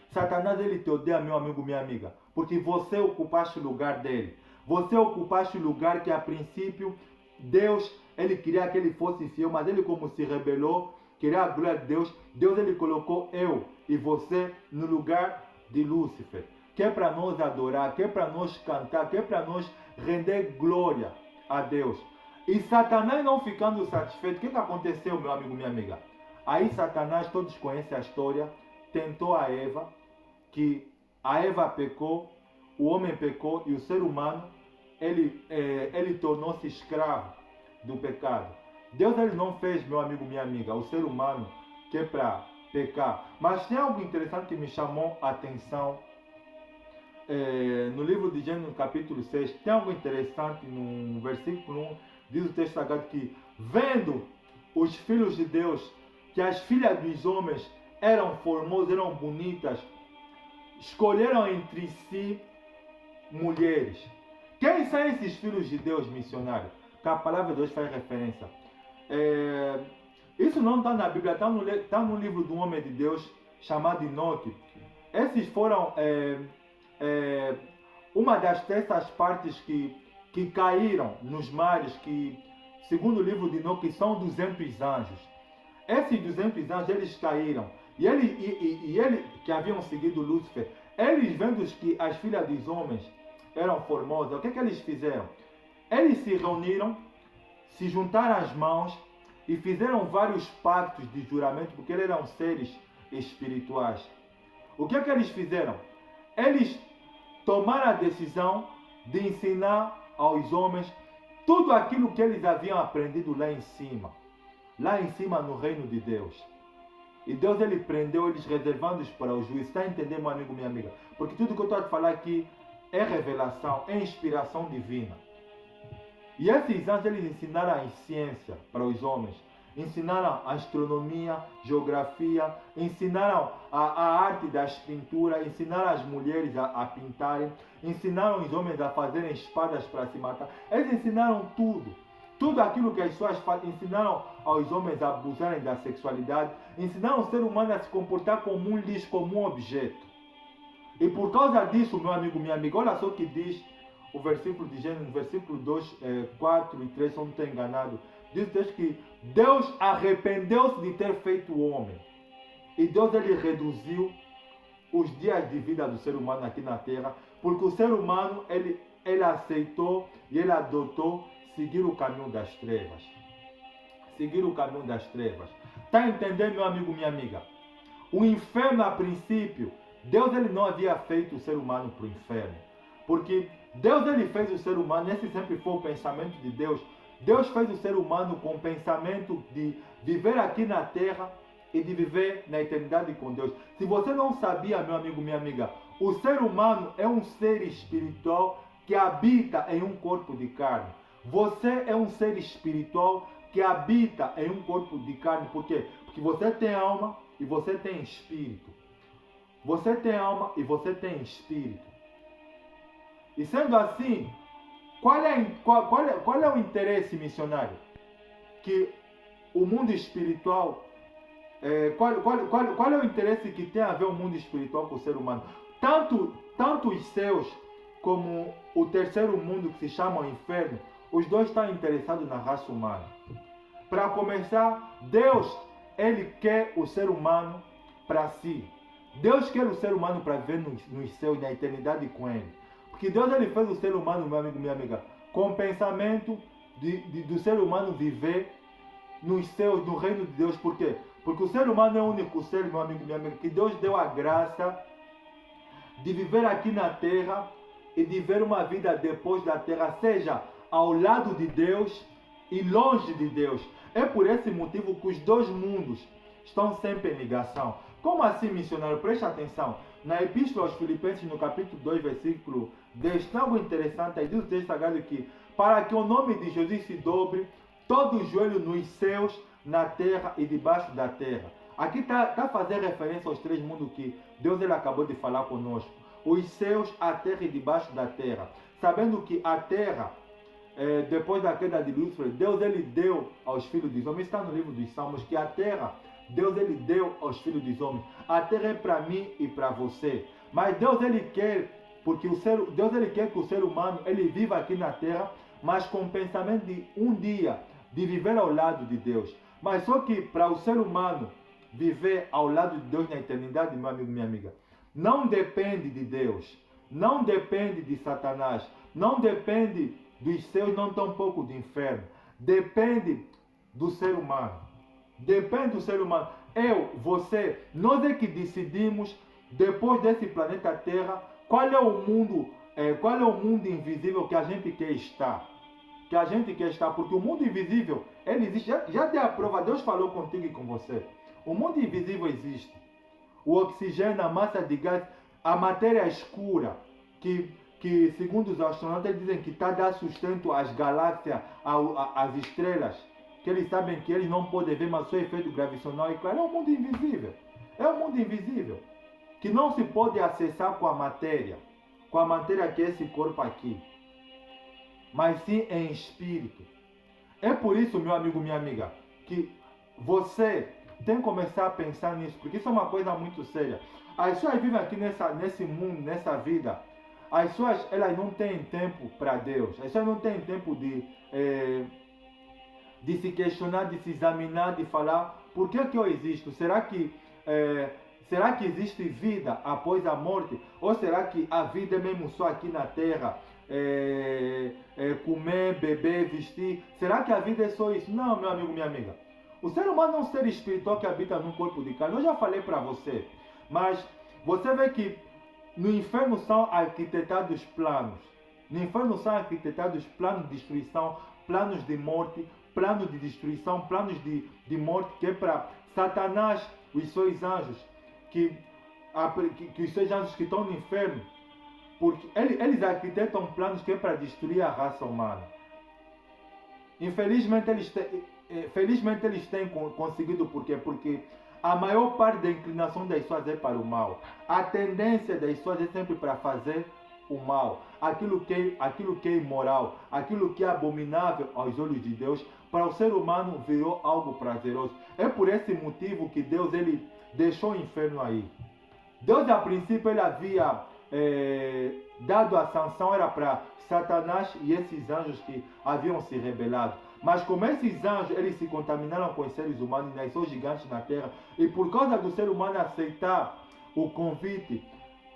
Satanás ele te odeia, meu amigo, minha amiga, porque você ocupaste o lugar dele. Você ocupaste o lugar que a princípio Deus ele queria que ele fosse fiel, mas ele como se rebelou, queria a glória de Deus. Deus ele colocou eu e você no lugar de Lúcifer, que é para nós adorar, que é para nós cantar, que é para nós render glória a Deus. E Satanás não ficando satisfeito, o que aconteceu, meu amigo, minha amiga? Aí Satanás, todos conhecem a história, tentou a Eva, que a Eva pecou, o homem pecou e o ser humano, ele tornou-se escravo do pecado. Deus ele não fez, meu amigo, minha amiga, o ser humano que é para pecar. Mas tem algo interessante que me chamou a atenção. No livro de Gênesis, capítulo 6, tem algo interessante no versículo 1, diz o texto sagrado que, vendo os filhos de Deus, que as filhas dos homens eram formosas, eram bonitas, escolheram entre si mulheres. Quem são esses filhos de Deus, missionário? Que a palavra de Deus faz referência. Isso não está na Bíblia, está no livro de um homem de Deus chamado Enoque. Esses foram uma das terças partes que caíram nos mares, que, segundo o livro de Enoque, são 200 anjos. Esses 200 anjos, eles caíram. E ele que haviam seguido Lúcifer, eles vendo que as filhas dos homens eram formosas, o que eles fizeram? Eles se reuniram, se juntaram as mãos e fizeram vários pactos de juramento, porque eles eram seres espirituais. O que eles fizeram? Eles tomaram a decisão de ensinar aos homens tudo aquilo que eles haviam aprendido lá em cima no reino de Deus. E Deus ele prendeu eles, reservando-os para o juízo. Está entendendo, meu amigo, minha amiga? Porque tudo que eu estou a falar aqui é revelação, é inspiração divina. E esses anjos eles ensinaram a ciência para os homens, ensinaram a astronomia, geografia, ensinaram a arte das pinturas, ensinaram as mulheres a pintarem, ensinaram os homens a fazerem espadas para se matar. Eles ensinaram tudo aquilo que as pessoas fazem, ensinaram aos homens a abusarem da sexualidade, ensinaram o ser humano a se comportar como um lixo, como um objeto. E por causa disso, meu amigo, minha amiga, olha só o que diz o versículo de Gênesis, versículo 2, 4 e 3, se eu não estou enganado. Diz que Deus arrependeu-se de ter feito o homem. E Deus ele reduziu os dias de vida do ser humano aqui na terra, porque o ser humano ele aceitou e ele adotou seguir o caminho das trevas. Seguir o caminho das trevas. Está entendendo, meu amigo, minha amiga? O inferno, a princípio, Deus ele não havia feito o ser humano para o inferno. Porque Deus ele fez o ser humano, esse sempre foi o pensamento de Deus. Deus fez o ser humano com o pensamento de viver aqui na terra e de viver na eternidade com Deus. Se você não sabia, meu amigo, minha amiga, o ser humano é um ser espiritual que habita em um corpo de carne. Você é um ser espiritual que habita em um corpo de carne. Por quê? Porque você tem alma e você tem espírito. Você tem alma e você tem espírito. E sendo assim, qual é o interesse missionário? Que o mundo espiritual, qual é o interesse que tem a ver o mundo espiritual com o ser humano? Tanto os céus como o terceiro mundo, que se chama o inferno, os dois estão interessados na raça humana. Para começar, Deus, Ele quer o ser humano para si. Deus quer o ser humano para viver nos céus, na eternidade com Ele. Porque Deus, Ele fez o ser humano, meu amigo, minha amiga, com o pensamento do ser humano viver nos céus, no reino de Deus. Por quê? Porque o ser humano é o único ser, meu amigo, minha amiga, que Deus deu a graça de viver aqui na terra e de ver uma vida depois da terra, seja ao lado de Deus e longe de Deus. É por esse motivo que os dois mundos estão sempre em ligação. Como assim, missionário? Preste atenção. Na Epístola aos Filipenses, no capítulo 2, versículo 10, tem algo interessante aí. Diz o texto sagrado que para que o nome de Jesus se dobre, todo o joelho nos céus, na terra e debaixo da terra. Aqui está fazendo referência aos três mundos que Deus, Ele acabou de falar conosco. Os céus, a terra e debaixo da terra. Sabendo que a terra, depois da queda de Lúcifer, Deus, Ele deu aos filhos dos homens. Está no livro dos Salmos que a terra, Deus, Ele deu aos filhos dos homens. A terra é para mim e para você. Mas Deus, Ele quer, porque Deus, Ele quer que o ser humano, ele viva aqui na terra, mas com o pensamento de um dia, de viver ao lado de Deus. Mas só que para o ser humano viver ao lado de Deus na eternidade, meu amigo, minha amiga, não depende de Deus, não depende de Satanás, não depende dos céus, não tão pouco do inferno. Depende do ser humano. Depende do ser humano. Eu, você, nós é que decidimos, depois desse planeta Terra, qual é o mundo invisível que a gente quer estar. Que a gente quer estar, porque o mundo invisível, ele existe. Já dei a prova, Deus falou contigo e com você. O mundo invisível existe. O oxigênio, a massa de gás, a matéria escura, que segundo os astronautas eles dizem que está dando sustento às galáxias, às estrelas, que eles sabem que eles não podem ver, mas o seu efeito gravitacional, e claro, é um mundo invisível. É um mundo invisível, que não se pode acessar com a matéria que é esse corpo aqui, mas sim em espírito. É por isso, meu amigo, minha amiga, que você tem que começar a pensar nisso, porque isso é uma coisa muito séria. As pessoas vivem aqui nesse mundo, nessa vida. As pessoas, elas não têm tempo para Deus. As pessoas não têm tempo de se questionar, de se examinar, de falar, por que eu existo? Será que existe vida após a morte? Ou será que a vida é mesmo só aqui na terra? Comer, beber, vestir. Será que a vida é só isso? Não, meu amigo, minha amiga. O ser humano é um ser espiritual que habita num corpo de carne. Eu já falei para você. Mas você vê que no inferno são arquitetados planos. No inferno são arquitetados planos de destruição, planos de morte, planos de destruição, planos de morte, que é para Satanás, os seus anjos, que os seus anjos que estão no inferno, porque eles arquitetam planos que é para destruir a raça humana. Infelizmente felizmente eles têm conseguido. Por quê? Porque a maior parte da inclinação das pessoas é para o mal. A tendência das pessoas é sempre para fazer o mal. Aquilo que é imoral, aquilo que é abominável aos olhos de Deus, para o ser humano virou algo prazeroso. É por esse motivo que Deus, ele deixou o inferno aí. Deus, a princípio, ele havia dado a sanção, era para Satanás e esses anjos que haviam se rebelado. Mas como esses anjos, eles se contaminaram com os seres humanos e nasceram gigantes na terra, e por causa do ser humano aceitar o convite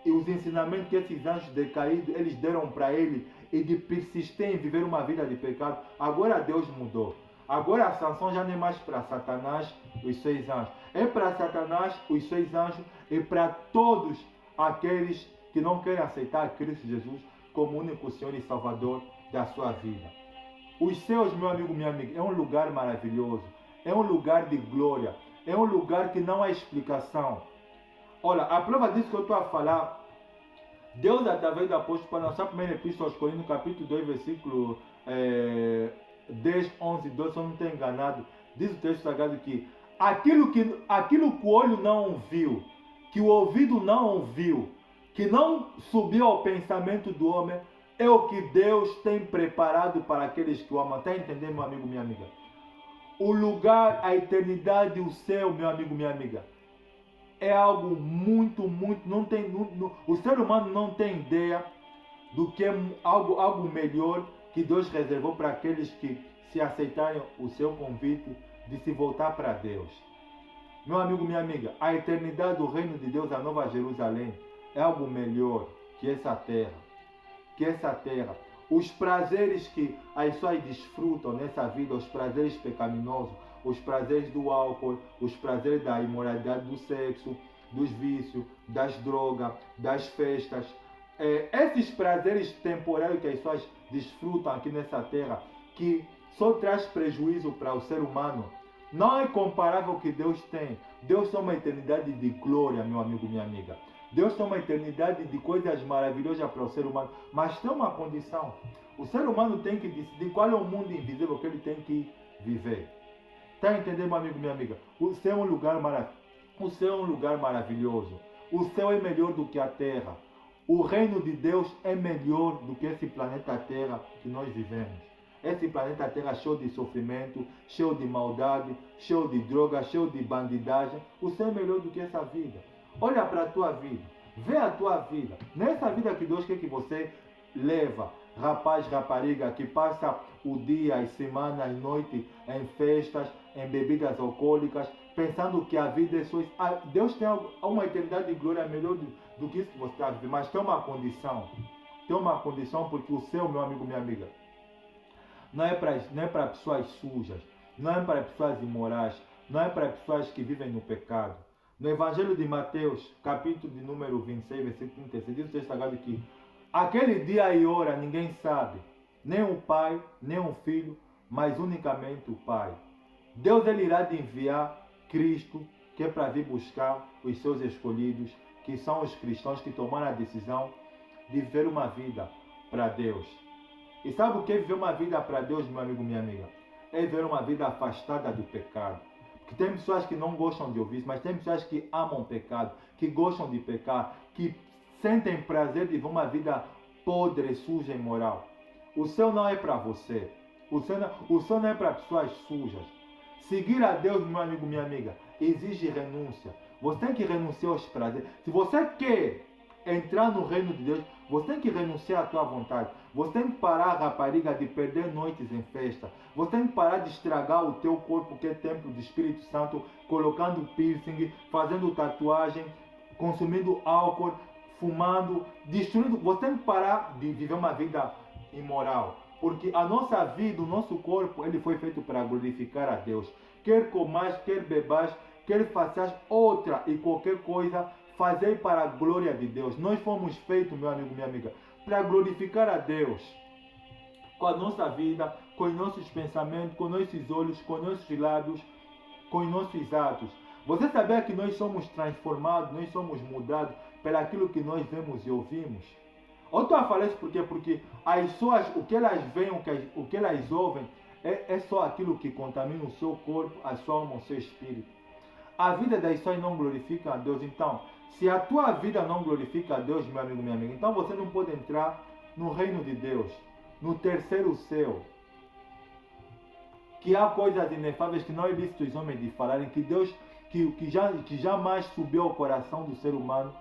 e os ensinamentos que esses anjos decaídos, eles deram para ele, e de persistir em viver uma vida de pecado, agora Deus mudou. Agora a sanção já não é mais para Satanás e os seus anjos. É para Satanás, os seus anjos, e para todos aqueles que não querem aceitar Cristo Jesus como único Senhor e Salvador da sua vida. Os céus, meu amigo, minha amiga, é um lugar maravilhoso. É um lugar de glória. É um lugar que não há explicação. Olha, a prova disso que eu estou a falar Deus, através do apóstolo Paulo, na sua primeira epístola aos Coríntios, capítulo 2, versículo 10, 11, 12, se eu não estou enganado, diz o texto sagrado que aquilo que o olho não viu, que o ouvido não ouviu, que não subiu ao pensamento do homem, é o que Deus tem preparado para aqueles que o amam. Está entendendo, meu amigo, minha amiga? O lugar, a eternidade, o céu, meu amigo, minha amiga, é algo muito, não tem, o ser humano não tem ideia do que é algo melhor que Deus reservou para aqueles que se aceitarem o seu convite de se voltar para Deus. Meu amigo, minha amiga, a eternidade do reino de Deus, a Nova Jerusalém, é algo melhor que essa terra. Que essa terra. Os prazeres que as pessoas desfrutam nessa vida, os prazeres pecaminosos, os prazeres do álcool, os prazeres da imoralidade do sexo, dos vícios, das drogas, das festas. Esses prazeres temporários que as pessoas desfrutam aqui nessa terra, que só traz prejuízo para o ser humano, não é comparável ao que Deus tem. Deus tem uma eternidade de glória, meu amigo, minha amiga. Deus tem uma eternidade de coisas maravilhosas para o ser humano, mas tem uma condição. O ser humano tem que decidir qual é o mundo invisível que ele tem que viver. Está entendendo, meu amigo, minha amiga? O céu é um lugar maravilhoso. O céu é melhor do que a terra. O reino de Deus é melhor do que esse planeta Terra que nós vivemos. Esse planeta Terra cheio de sofrimento, cheio de maldade, cheio de droga, cheio de bandidagem. O céu é melhor do que essa vida. Olha para a tua vida. Vê a tua vida. Nessa vida que Deus quer que você leva, rapaz, rapariga, que passa o dia, as semanas, as noites em festas, em bebidas alcoólicas, pensando que a vida é só isso. Deus tem uma eternidade de glória melhor do que isso que você está vivendo. Mas tem uma condição. Tem uma condição, porque o céu, meu amigo, minha amiga, não é para pessoas sujas, não é para pessoas imorais, não é para pessoas que vivem no pecado. No Evangelho de Mateus, capítulo de número 26, versículo 36, diz o texto sagrado que aquele dia e hora ninguém sabe, nem o Pai, nem o Filho, mas unicamente o Pai. Deus ele irá de enviar Cristo, que é para vir buscar os seus escolhidos, que são os cristãos que tomaram a decisão de viver uma vida para Deus. E sabe o que é viver uma vida para Deus, meu amigo, minha amiga? É viver uma vida afastada do pecado. Porque tem pessoas que não gostam de ouvir isso, mas tem pessoas que amam o pecado, que gostam de pecar, que sentem prazer de viver uma vida podre, suja e imoral. O céu não é para você. O céu não é para pessoas sujas. Seguir a Deus, meu amigo, minha amiga, exige renúncia. Você tem que renunciar aos prazeres. Se você quer entrar no reino de Deus, você tem que renunciar à tua vontade. Você tem que parar, rapariga, de perder noites em festa. Você tem que parar de estragar o teu corpo, que é templo do Espírito Santo, colocando piercing, fazendo tatuagem, consumindo álcool, fumando, destruindo. Você tem que parar de viver uma vida imoral. Porque a nossa vida, o nosso corpo, ele foi feito para glorificar a Deus. Quer comais, quer bebais, quer faças outra e qualquer coisa, fazer para a glória de Deus. Nós fomos feitos, meu amigo, minha amiga, para glorificar a Deus. Com a nossa vida, com os nossos pensamentos, com nossos olhos, com nossos lábios, com os nossos atos. Você sabia que nós somos transformados, nós somos mudados pelaquilo que nós vemos e ouvimos? Eu estou a falar isso porque as pessoas, o que elas veem, o que elas ouvem, é só aquilo que contamina o seu corpo, a sua alma, o seu espírito. A vida das pessoas não glorifica a Deus. Então, se a tua vida não glorifica a Deus, meu amigo, minha amiga, então você não pode entrar no reino de Deus, no terceiro céu. Que há coisas inefáveis que não é lícito os homens de falarem, que Deus, que jamais subiu ao coração do ser humano,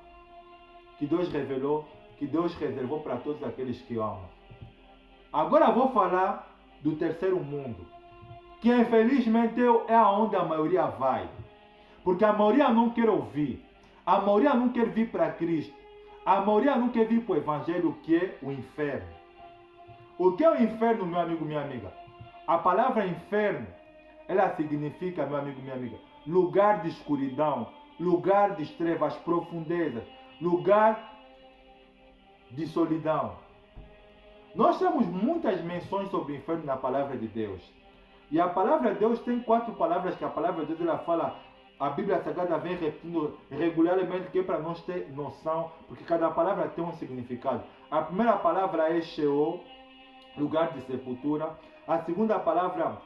que Deus revelou, que Deus reservou para todos aqueles que o amam. Agora vou falar do terceiro mundo, que infelizmente é aonde a maioria vai. Porque a maioria não quer ouvir, a maioria não quer vir para Cristo, a maioria não quer vir para o Evangelho, que é o inferno. O que é o inferno, meu amigo, minha amiga? A palavra inferno, ela significa, meu amigo, minha amiga, lugar de escuridão, lugar de trevas, profundezas, lugar de solidão. Nós temos muitas menções sobre o inferno na palavra de Deus. E a palavra de Deus tem 4 palavras que a palavra de Deus ela fala a Bíblia Sagrada vem repetindo regularmente, que é para nós ter noção, porque cada palavra tem um significado. A primeira palavra é Sheol, lugar de sepultura. A segunda palavra,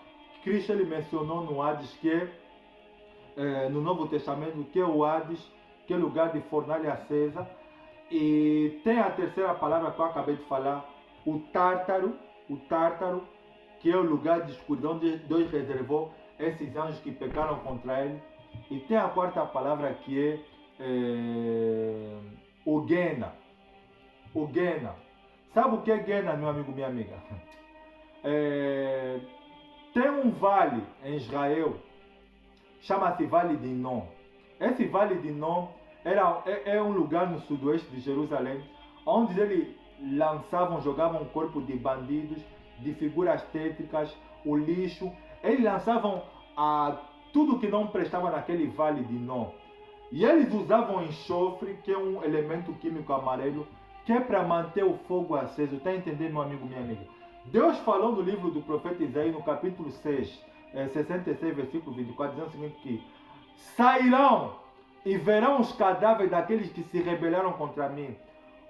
Cristo ele mencionou no Hades, que é no Novo Testamento, que é o Hades, que é lugar de fornalha acesa. E tem a terceira palavra que eu acabei de falar, o Tártaro, que é o lugar de escuridão onde Deus reservou esses anjos que pecaram contra ele. E tem a quarta palavra que é o Gena. O Gena. Sabe o que é Gena, meu amigo, minha amiga? Tem um vale em Israel, chama-se Vale de Inom. Esse Vale de Inom é um lugar no sudoeste de Jerusalém, onde eles jogavam um corpo de bandidos, de figuras tétricas, o lixo. Eles lançavam tudo que não prestava naquele Vale de Inom. E eles usavam enxofre, que é um elemento químico amarelo, que é para manter o fogo aceso. Está entendendo, meu amigo, minha amiga? Deus falou no livro do profeta Isaías, no capítulo 6, 66, versículo 24, dizendo o seguinte, que sairão e verão os cadáveres daqueles que se rebelaram contra mim.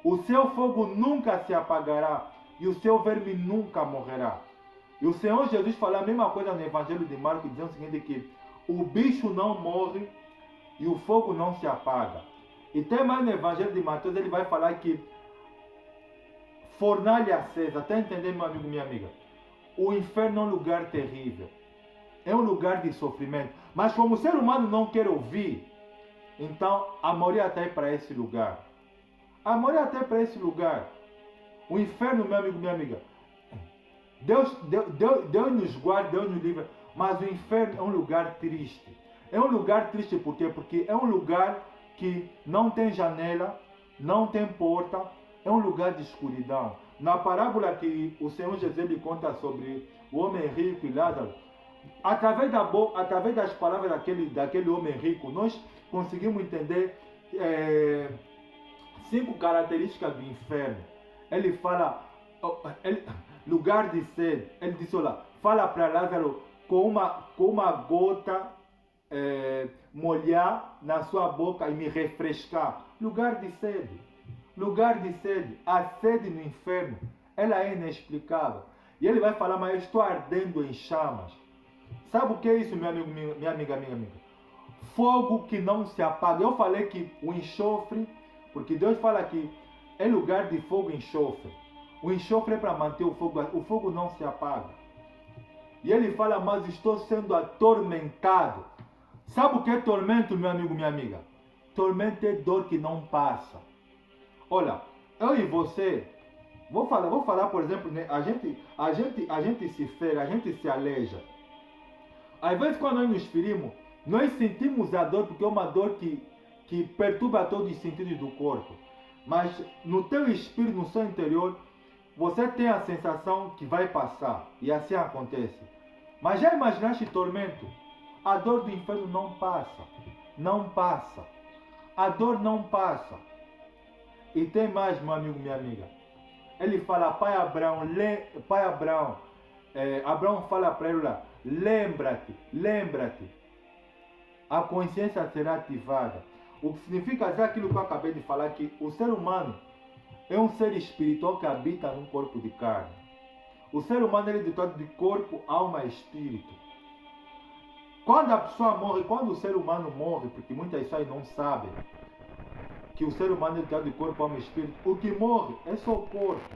O seu fogo nunca se apagará e o seu verme nunca morrerá. E o Senhor Jesus falou a mesma coisa no Evangelho de Marcos, dizendo o seguinte, que o bicho não morre e o fogo não se apaga. E tem mais no Evangelho de Mateus, ele vai falar que fornalha acesa, está entendendo, meu amigo, minha amiga? O inferno é um lugar terrível, é um lugar de sofrimento, mas como o ser humano não quer ouvir, então a maioria está para esse lugar. A maioria está para esse lugar. O inferno, meu amigo, minha amiga, Deus nos guarda, Deus nos livra, mas o inferno é um lugar triste. É um lugar triste por quê? Porque é um lugar que não tem janela, não tem porta, é um lugar de escuridão. Na parábola que o Senhor Jesus lhe conta sobre o homem rico e Lázaro, através das palavras daquele homem rico, nós conseguimos entender 5 características do inferno. Ele fala, lugar de sede. Ele diz, olha, fala para Lázaro com uma gota molhar na sua boca e me refrescar. Lugar de sede. Lugar de sede. A sede no inferno, ela é inexplicável. E ele vai falar, mas eu estou ardendo em chamas. Sabe o que é isso, meu amigo, minha amiga? Fogo que não se apaga. Eu falei que o enxofre, porque Deus fala que é lugar de fogo e enxofre. O enxofre é para manter o fogo não se apaga. E ele fala, mas estou sendo atormentado. Sabe o que é tormento, meu amigo, minha amiga? Tormento é dor que não passa. Olha, eu e você, vou falar, por exemplo, né? a gente se fere, a gente se aleja. Às vezes, quando nós nos ferimos, nós sentimos a dor, porque é uma dor que perturba todos os sentidos do corpo. Mas no teu espírito, no seu interior, você tem a sensação que vai passar. E assim acontece. Mas já imaginaste tormento? A dor do inferno não passa. Não passa. A dor não passa. E tem mais, meu amigo, minha amiga. Ele fala, pai Abraão, Abraão fala para ele lá, lembra-te. A consciência será ativada. O que significa dizer aquilo que eu acabei de falar, que o ser humano é um ser espiritual que habita num corpo de carne. O ser humano é dotado de corpo, alma e espírito. Quando a pessoa morre, quando o ser humano morre, porque muitas pessoas não sabem que o ser humano é dotado de corpo, alma e espírito, o que morre é só o corpo.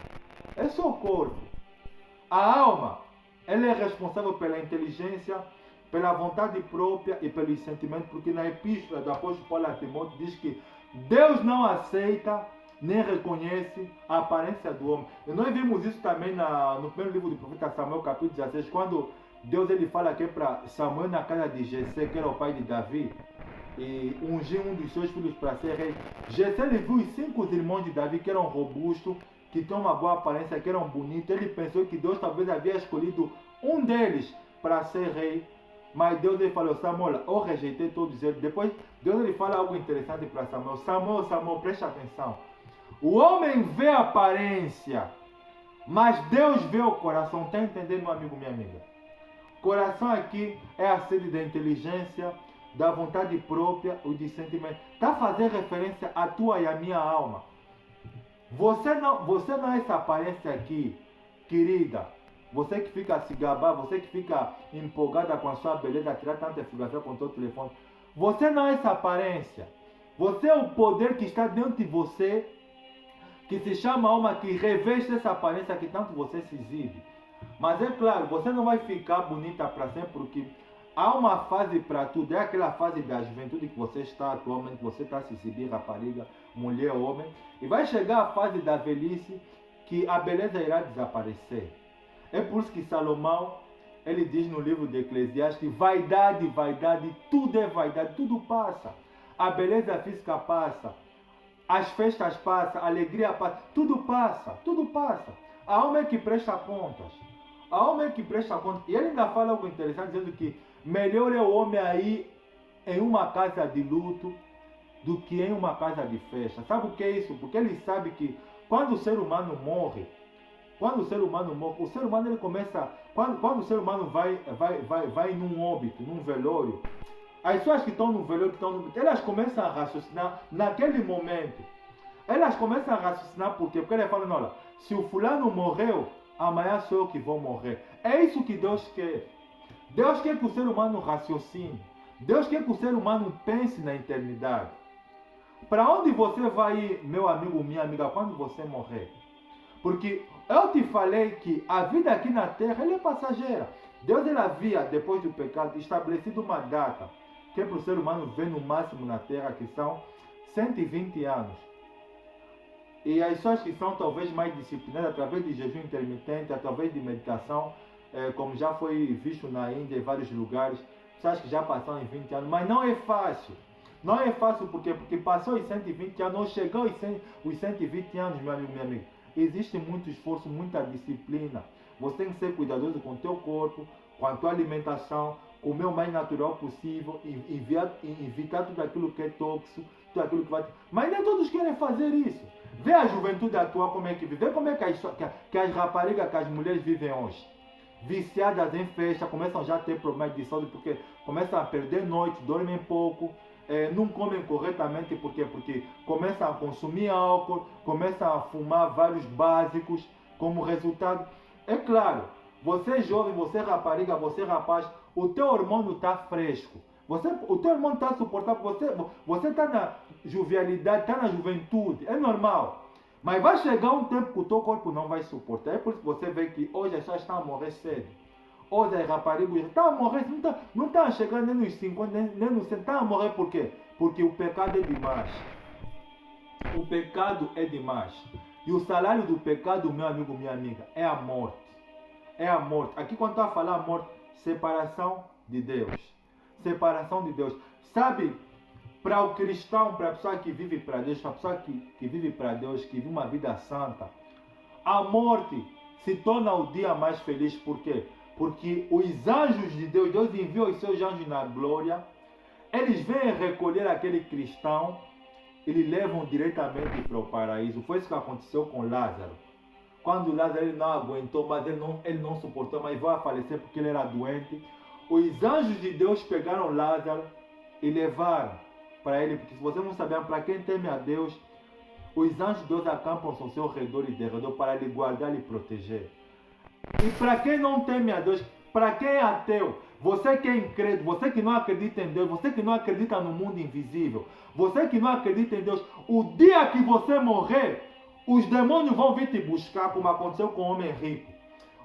É só o corpo. A alma, ela é responsável pela inteligência, pela vontade própria e pelos sentimentos, porque na epístola do apóstolo Paulo a Timóteo diz que Deus não aceita nem reconhece a aparência do homem. E nós vimos isso também no primeiro livro do profeta Samuel, capítulo 16, quando Deus ele fala que é para Samuel na casa de Jessé, que era o pai de Davi, e ungiu um dos seus filhos para ser rei. Jessé ele viu os 5 irmãos de Davi que eram robustos, que tinham uma boa aparência, que eram bonitos. Ele pensou que Deus talvez havia escolhido um deles para ser rei. Mas Deus ele falou, Samuel, eu rejeitei todos eles. Depois Deus ele fala algo interessante para Samuel. Samuel, preste atenção. O homem vê a aparência, mas Deus vê o coração. Está entendendo, meu amigo, minha amiga? Coração aqui é a sede da inteligência, da vontade própria ou de sentimento. Está a fazer referência à tua e à minha alma. Você não é essa aparência aqui, querida. Você que fica a se gabar, você que fica empolgada com a sua beleza, tirar tanta fotografia com o seu telefone. Você não é essa aparência. Você é o poder que está dentro de você, que se chama alma, que reveste essa aparência que tanto você se exibe. Mas é claro, você não vai ficar bonita para sempre, porque há uma fase para tudo. É aquela fase da juventude que você está atualmente, que você está se exibir, rapariga, mulher, homem. E vai chegar a fase da velhice, que a beleza irá desaparecer. É por isso que Salomão, ele diz no livro de Eclesiastes, vaidade, vaidade, tudo é vaidade, tudo passa. A beleza física passa, as festas passam, a alegria passa, tudo passa, tudo passa. A alma é que presta contas. A alma é que presta contas. E ele ainda fala algo interessante, dizendo que melhor é o homem aí em uma casa de luto do que em uma casa de festa. Sabe o que é isso? Porque ele sabe que quando o ser humano morre, o ser humano ele começa, quando o ser humano vai num óbito, num velório, as pessoas que estão no velório, elas começam a raciocinar naquele momento. Elas começam a raciocinar porque ele fala, olha, se o fulano morreu, amanhã sou eu que vou morrer. É isso que Deus quer. Deus quer que o ser humano raciocine. Deus quer que o ser humano pense na eternidade. Para onde você vai ir, meu amigo, minha amiga, quando você morrer? Porque eu te falei que a vida aqui na terra ela é passageira. Deus ele havia, depois do pecado, estabelecido uma data que é para o ser humano ver no máximo na terra, que são 120 anos. E as pessoas que são talvez mais disciplinadas, através de jejum intermitente, através de meditação, como já foi visto na Índia e em vários lugares, pessoas que já passaram em 20 anos, mas não é fácil. Não é fácil porque passou os 120 anos, não chegou os 120 anos, meu amigo, minha amiga. Existe muito esforço, muita disciplina. Você tem que ser cuidadoso com o teu corpo, com a tua alimentação, comer o mais natural possível, evitar tudo aquilo que é tóxico, tudo aquilo que vai... Mas nem todos querem fazer isso. Vê a juventude atual como é que vive, vê como é que as raparigas, que as mulheres vivem hoje. Viciadas em festa, começam já a ter problemas de saúde, porque começam a perder noite, dormem pouco, não comem corretamente, porque começam a consumir álcool, começam a fumar vários básicos, como resultado. É claro, você jovem, você rapariga, você rapaz, o teu hormônio está fresco. O teu hormônio está suportável, você está na jovialidade, está na juventude, é normal. Mas vai chegar um tempo que o teu corpo não vai suportar. É por isso que você vê que hoje as pessoas estão a morrer cedo. Hoje as raparigas estão a morrer, não estão a chegar nem nos 50, nem nos 100. Estão a morrer por quê? Porque o pecado é demais. O pecado é demais. E o salário do pecado, meu amigo, minha amiga, é a morte. É a morte. Aqui quando está a falar morte, separação de Deus. Separação de Deus. Sabe, para o cristão, para a pessoa que vive para Deus, para a pessoa que vive para Deus, que vive uma vida santa, a morte se torna o dia mais feliz. Por quê? Porque os anjos de Deus, Deus envia os seus anjos na glória, eles vêm recolher aquele cristão, eles levam diretamente para o paraíso. Foi isso que aconteceu com Lázaro. Quando Lázaro ele não aguentou, mas ele não suportou, mas vai falecer porque ele era doente. Os anjos de Deus pegaram Lázaro e levaram para ele, porque se você não sabe, para quem teme a Deus, os anjos de Deus acampam-se ao seu redor e derredor para lhe guardar e proteger. E para quem não teme a Deus, para quem é ateu, você que é incrédulo, você que não acredita em Deus, você que não acredita no mundo invisível, você que não acredita em Deus, o dia que você morrer, os demônios vão vir te buscar, como aconteceu com o homem rico.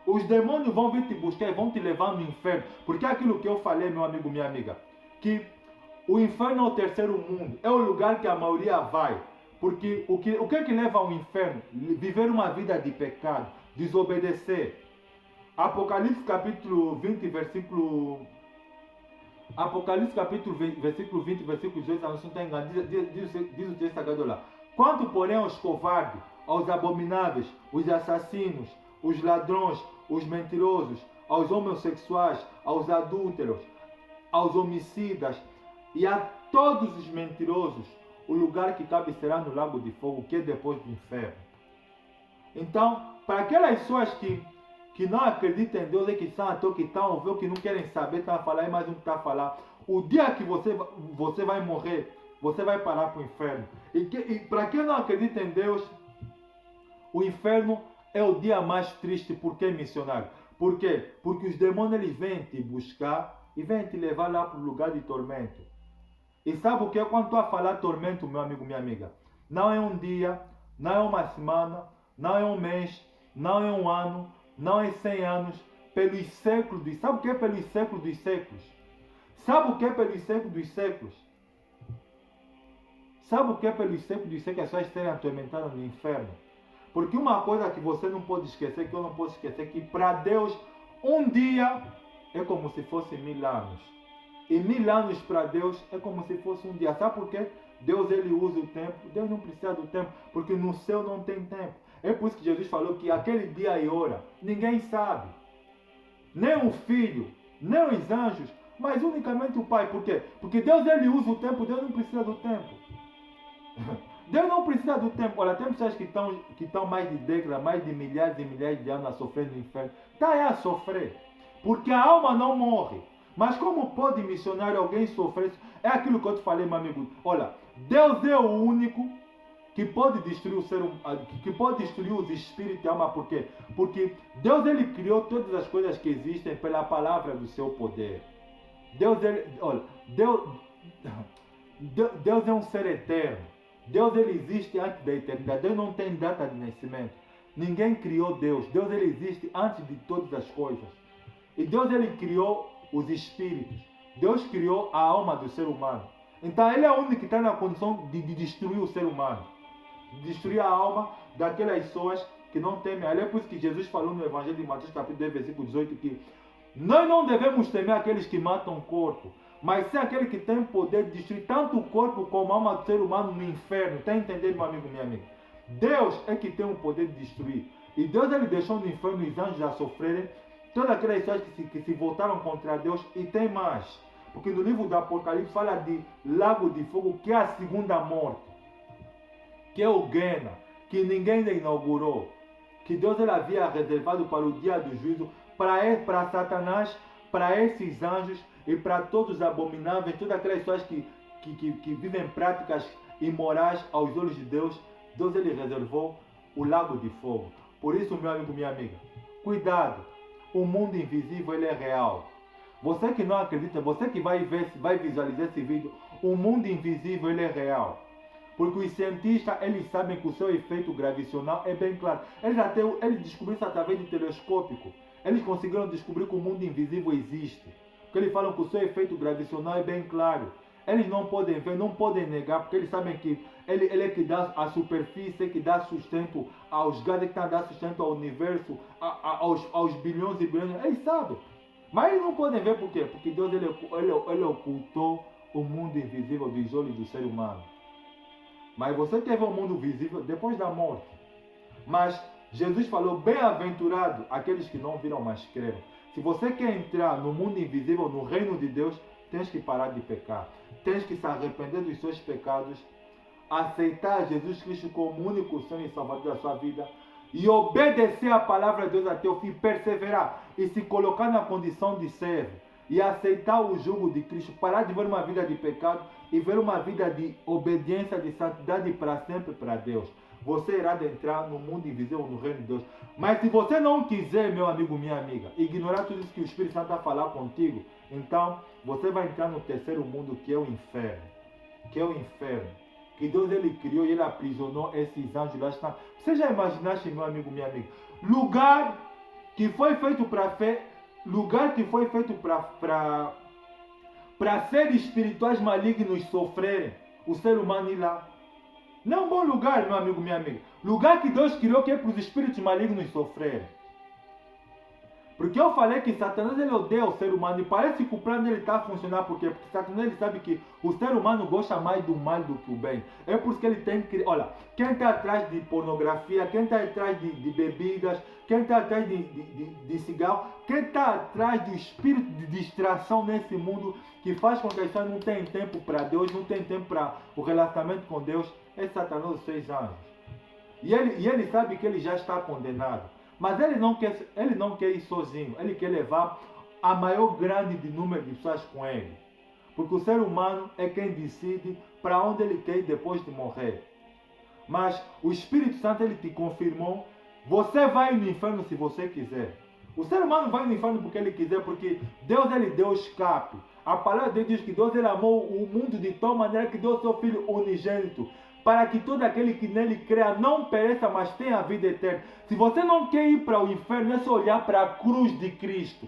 Os demônios vão vir te buscar e vão te levar no inferno. Porque é aquilo que eu falei, meu amigo, minha amiga, que o inferno é o terceiro mundo, é o lugar que a maioria vai. Porque o que é que leva ao inferno? Viver uma vida de pecado, desobedecer. Apocalipse capítulo 20, versículo... Apocalipse capítulo 20, versículo 18, não está enganado, diz o texto sagrado lá. Quanto, porém, aos covardes, aos abomináveis, os assassinos, os ladrões, os mentirosos, aos homossexuais, aos adúlteros, aos homicidas e a todos os mentirosos, o lugar que cabe será no lago de fogo, que é depois do inferno. Então, para aquelas pessoas que que não acreditam em Deus, é que são atores que estão a ouvir, que não querem saber, estão a falar, e mais um que está a falar. O dia que você vai morrer, você vai parar para o inferno. E para quem não acredita em Deus, o inferno é o dia mais triste. Por que, missionário? Por quê? Porque os demônios eles vêm te buscar e vêm te levar lá para o lugar de tormento. E sabe o que? Quando estou a falar tormento, meu amigo, minha amiga, não é um dia, não é uma semana, não é um mês, não é um ano, não é 100 anos, pelos séculos dos... Sabe o que é pelos séculos dos séculos? Sabe o que é pelos séculos dos séculos? Sabe o que é pelos séculos dos séculos as pessoas serem atormentadas no inferno? Porque uma coisa que você não pode esquecer, que eu não posso esquecer, que para Deus um dia é como se fosse 1000 anos. E 1000 anos para Deus é como se fosse um dia. Sabe por quê? Deus ele usa o tempo. Deus não precisa do tempo, porque no céu não tem tempo. É por isso que Jesus falou que aquele dia e hora ninguém sabe. Nem o Filho, nem os anjos, mas unicamente o Pai. Por quê? Porque Deus ele usa o tempo, Deus não precisa do tempo. Deus não precisa do tempo. Olha, tem pessoas que estão mais de décadas, mais de milhares e milhares de anos a sofrer no inferno. Está aí a sofrer. Porque a alma não morre. Mas como pode, missionário, alguém sofrer? É aquilo que eu te falei, meu amigo. Olha, Deus é o único que pode destruir o ser humano, que pode destruir os espíritos e a alma. Por quê? Porque Deus ele criou todas as coisas que existem pela palavra do seu poder. Deus é um ser eterno. Deus ele existe antes da eternidade. Deus não tem data de nascimento. Ninguém criou Deus. Deus ele existe antes de todas as coisas. E Deus ele criou os espíritos. Deus criou a alma do ser humano. Então ele é o único que está na condição de destruir o ser humano. De destruir a alma daquelas pessoas que não temem. É por isso que Jesus falou no Evangelho de Mateus capítulo 2, versículo 18 que nós não devemos temer aqueles que matam o corpo, mas sim aquele que tem poder de destruir tanto o corpo como a alma do ser humano no inferno. Está entendendo, meu amigo, minha amiga? Deus é que tem o poder de destruir. E Deus ele deixou no inferno os anjos a sofrerem, todas aquelas pessoas que se voltaram contra Deus. E tem mais. Porque no livro do Apocalipse fala de lago de fogo, que é a segunda morte. Que é o Guena, que ninguém ainda inaugurou. Que Deus ele havia reservado para o dia do juízo, para Satanás, para esses anjos e para todos os abomináveis, todas aquelas pessoas que vivem práticas imorais aos olhos de Deus. Deus ele reservou o lago de fogo. Por isso, meu amigo, minha amiga, cuidado. O mundo invisível ele é real. Você que não acredita, você que vai visualizar esse vídeo, o mundo invisível ele é real. Porque os cientistas, eles sabem que o seu efeito gravitacional é bem claro. Eles descobriram isso através de telescópico. Eles conseguiram descobrir que o mundo invisível existe. Porque eles falam que o seu efeito gravitacional é bem claro. Eles não podem ver, não podem negar, porque eles sabem que ele é que dá a superfície, que dá sustento aos gases, que dá sustento ao universo, aos bilhões e bilhões. Eles sabem. Mas eles não podem ver por quê? Porque Deus ele ocultou o mundo invisível dos olhos do ser humano. Mas você quer ver o mundo visível depois da morte. Mas Jesus falou, bem-aventurado aqueles que não viram, mas creram. Se você quer entrar no mundo invisível, no reino de Deus, tens que parar de pecar. Tens que se arrepender dos seus pecados, aceitar Jesus Cristo como único Senhor e Salvador da sua vida e obedecer a palavra de Deus até o fim, perseverar e se colocar na condição de servo e aceitar o jugo de Cristo, parar de ver uma vida de pecado e ver uma vida de obediência, de santidade para sempre para Deus. Você irá entrar no mundo invisível, no reino de Deus. Mas se você não quiser, meu amigo, minha amiga, ignorar tudo isso que o Espírito Santo está a falar contigo, então você vai entrar no terceiro mundo, que é o inferno. Que é o inferno. Que Deus ele criou e ele aprisionou esses anjos lá. Você já imaginaste, meu amigo, minha amiga? Lugar que foi feito para fé, lugar que foi feito para seres espirituais malignos sofrerem, o ser humano ir lá. Não é um bom lugar, meu amigo, minha amiga. Lugar que Deus criou que é para os espíritos malignos sofrerem. Porque eu falei que Satanás ele odeia o ser humano e parece que o plano dele está a funcionar. Por quê? Porque Satanás ele sabe que o ser humano gosta mais do mal do que o bem. É por isso que ele tem que... Olha, quem está atrás de pornografia, quem está atrás de bebidas, quem está atrás de cigarro, quem está atrás do espírito de distração nesse mundo que faz com que as pessoas não tenham tempo para Deus, não tenham tempo para o relacionamento com Deus, é Satanás, os seus anjos. E ele sabe que ele já está condenado. Mas ele não quer ir sozinho, ele quer levar a maior grande de número de pessoas com ele. Porque o ser humano é quem decide para onde ele quer ir depois de morrer. Mas o Espírito Santo ele te confirmou, você vai no inferno se você quiser. O ser humano vai no inferno porque ele quiser, porque Deus ele deu escape. A palavra de Deus diz que Deus ele amou o mundo de tal maneira que deu seu Filho unigênito, para que todo aquele que nele creia não pereça, mas tenha a vida eterna. Se você não quer ir para o inferno, é só olhar para a cruz de Cristo.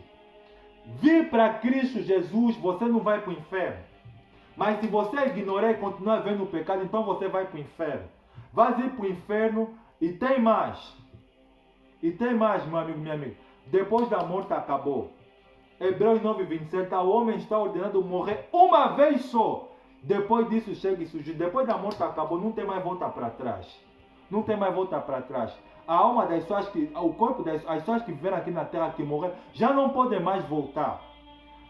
Vir para Cristo Jesus, você não vai para o inferno. Mas se você ignorar e continuar vendo o pecado, então você vai para o inferno. Vai ir para o inferno e tem mais. E tem mais, meu amigo, minha amiga. Depois da morte acabou. Hebreus 9:27, o homem está ordenado morrer uma vez só. Depois disso chega e surge. Depois da morte acabou, não tem mais volta para trás. Não tem mais volta para trás. A alma das pessoas o corpo das pessoas que viveram aqui na terra, que morreram, já não podem mais voltar.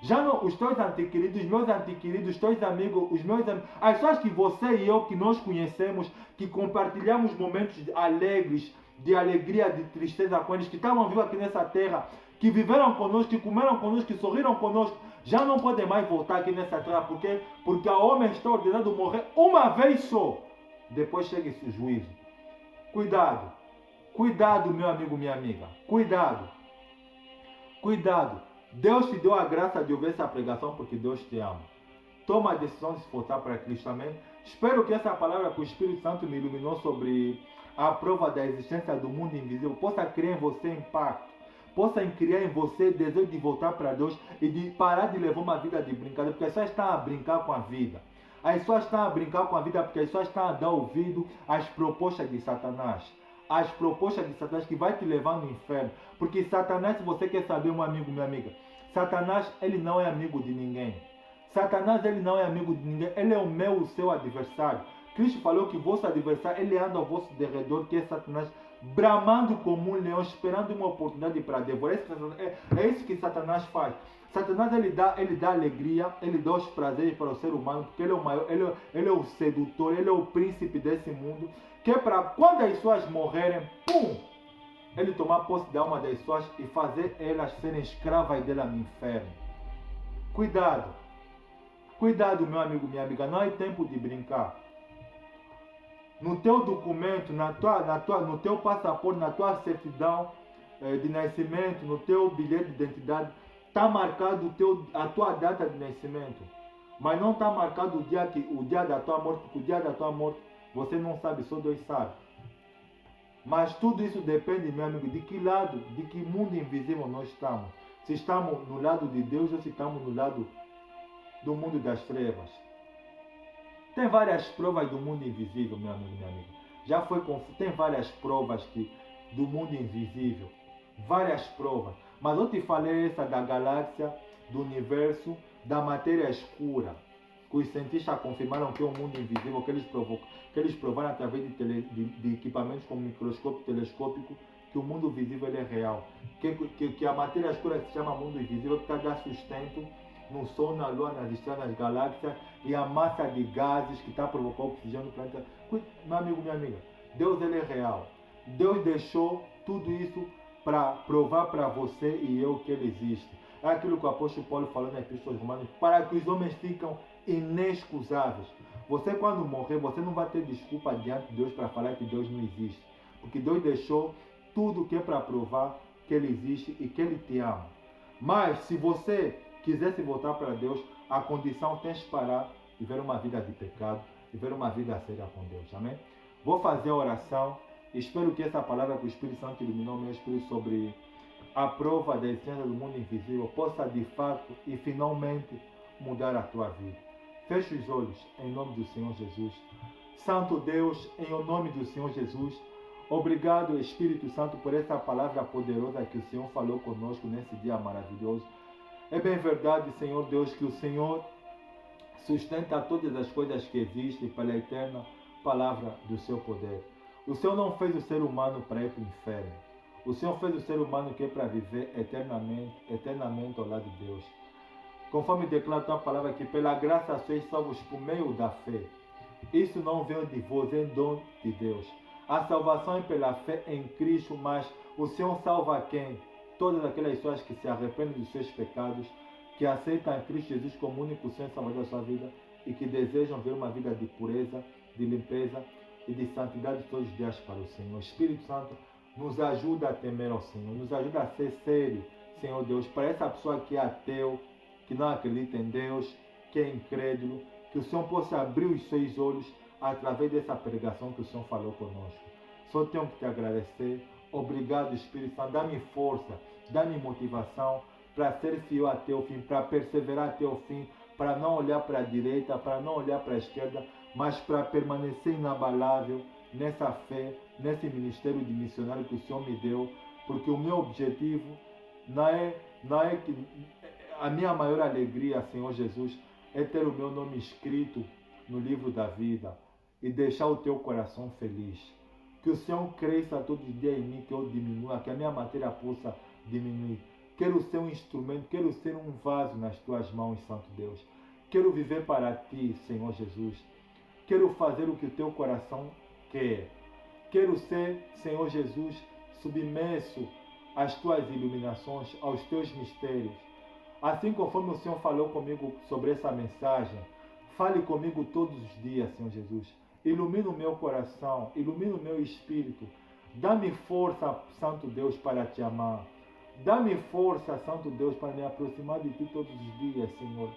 Já não, os teus antequeridos, os meus antequeridos, os teus amigos, os meus amigos, as pessoas que você e eu, que nós conhecemos, que compartilhamos momentos alegres, de alegria, de tristeza com eles, que estavam vivos aqui nessa terra, que viveram conosco, que comeram conosco, que sorriram conosco, já não podem mais voltar aqui nessa terra. Por quê? Porque a homem está ordenado morrer uma vez só. Depois chega esse juízo. Cuidado. Cuidado, meu amigo, minha amiga. Cuidado. Cuidado. Deus te deu a graça de ouvir essa pregação porque Deus te ama. Toma a decisão de se esforçar para Cristo, amém? Espero que essa palavra que o Espírito Santo me iluminou sobre a prova da existência do mundo invisível possa criar em você impacto, possa criar em você desejo de voltar para Deus e de parar de levar uma vida de brincadeira, porque as pessoas estão a brincar com a vida. As pessoas estão a brincar com a vida porque as pessoas estão a dar ouvido às propostas de Satanás. As propostas de Satanás que vai te levar no inferno. Porque Satanás, se você quer saber, meu amigo, minha amiga, Satanás, ele não é amigo de ninguém. Satanás, ele não é amigo de ninguém. Ele é o seu adversário. Cristo falou que o vosso adversário, ele anda ao vosso derredor, que é Satanás, bramando como um leão, esperando uma oportunidade para devorar. É isso que Satanás faz. Satanás, ele dá alegria, ele dá os prazeres para o ser humano, porque ele é o maior, ele é o sedutor, ele é o príncipe desse mundo, que é para quando as pessoas morrerem, pum, ele tomar posse da alma das pessoas e fazer elas serem escravas dela no inferno. Cuidado. Cuidado, meu amigo, minha amiga, não é tempo de brincar. No teu documento, no teu passaporte, na tua certidão de nascimento, no teu bilhete de identidade, está marcado a tua data de nascimento. Mas não está marcado o dia da tua morte, porque o dia da tua morte você não sabe, só Deus sabe. Mas tudo isso depende, meu amigo, de que lado, de que mundo invisível nós estamos. Se estamos no lado de Deus ou se estamos no lado do mundo das trevas. Tem várias provas do mundo invisível, meu amigo, minha amiga. Tem várias provas do mundo invisível. Várias provas. Mas eu te falei essa da galáxia, do universo, da matéria escura. Que os cientistas confirmaram que é um mundo invisível, que eles provaram através de equipamentos como microscópio telescópico, que o mundo visível ele é real. Que a matéria escura que se chama mundo invisível, que está dando sustento no Sol, na Lua, nas estrelas, nas galáxias, e a massa de gases que está provocando oxigênio no planeta. Meu amigo, minha amiga, Deus ele é real. Deus deixou tudo isso para provar para você e eu que ele existe. É aquilo que o apóstolo Paulo falou na Epístola aos Romanos, para que os homens ficam inexcusáveis. Você, quando morrer, você não vai ter desculpa diante de Deus para falar que Deus não existe. Porque Deus deixou tudo que é para provar que ele existe e que ele te ama. Mas, se você quisesse voltar para Deus, a condição tem que parar de viver uma vida de pecado, de viver uma vida séria com Deus, amém? Vou fazer a oração, espero que essa palavra que o Espírito Santo iluminou meu espírito sobre a prova da existência do mundo invisível possa de fato e finalmente mudar a tua vida. Feche os olhos em nome do Senhor Jesus. Santo Deus, em nome do Senhor Jesus, obrigado Espírito Santo por essa palavra poderosa que o Senhor falou conosco nesse dia maravilhoso. É bem verdade, Senhor Deus, que o Senhor sustenta todas as coisas que existem pela eterna palavra do seu poder. O Senhor não fez o ser humano para ir para o inferno. O Senhor fez o ser humano que é para viver eternamente ao lado de Deus. Conforme declara a tua palavra, que pela graça sois salvos por meio da fé. Isso não veio de vós, é dom de Deus. A salvação é pela fé em Cristo, mas o Senhor salva quem? Todas aquelas pessoas que se arrependem dos seus pecados, que aceitam Cristo Jesus como único Senhor e Salvador da sua vida e que desejam ver uma vida de pureza, de limpeza e de santidade todos os dias para o Senhor. O Espírito Santo nos ajuda a temer ao Senhor, nos ajuda a ser sério, Senhor Deus, para essa pessoa que é ateu, que não acredita em Deus, que é incrédulo, que o Senhor possa abrir os seus olhos através dessa pregação que o Senhor falou conosco. Só tenho que te agradecer. Obrigado, Espírito Santo. Dá-me força, dá-me motivação para ser fiel até o fim, para perseverar até o fim, para não olhar para a direita, para não olhar para a esquerda, mas para permanecer inabalável nessa fé, nesse ministério de missionário que o Senhor me deu, porque o meu objetivo não é que a minha maior alegria, Senhor Jesus, é ter o meu nome escrito no livro da vida e deixar o teu coração feliz. Que o Senhor cresça todos os dias em mim, que eu diminua, que a minha matéria possa diminuir. Quero ser um instrumento, quero ser um vaso nas tuas mãos, Santo Deus. Quero viver para ti, Senhor Jesus. Quero fazer o que o teu coração quer. Quero ser, Senhor Jesus, submerso às tuas iluminações, aos teus mistérios. Assim conforme o Senhor falou comigo sobre essa mensagem, fale comigo todos os dias, Senhor Jesus. Ilumina o meu coração, ilumina o meu espírito. Dá-me força, Santo Deus, para te amar. Dá-me força, Santo Deus, para me aproximar de ti todos os dias, Senhor.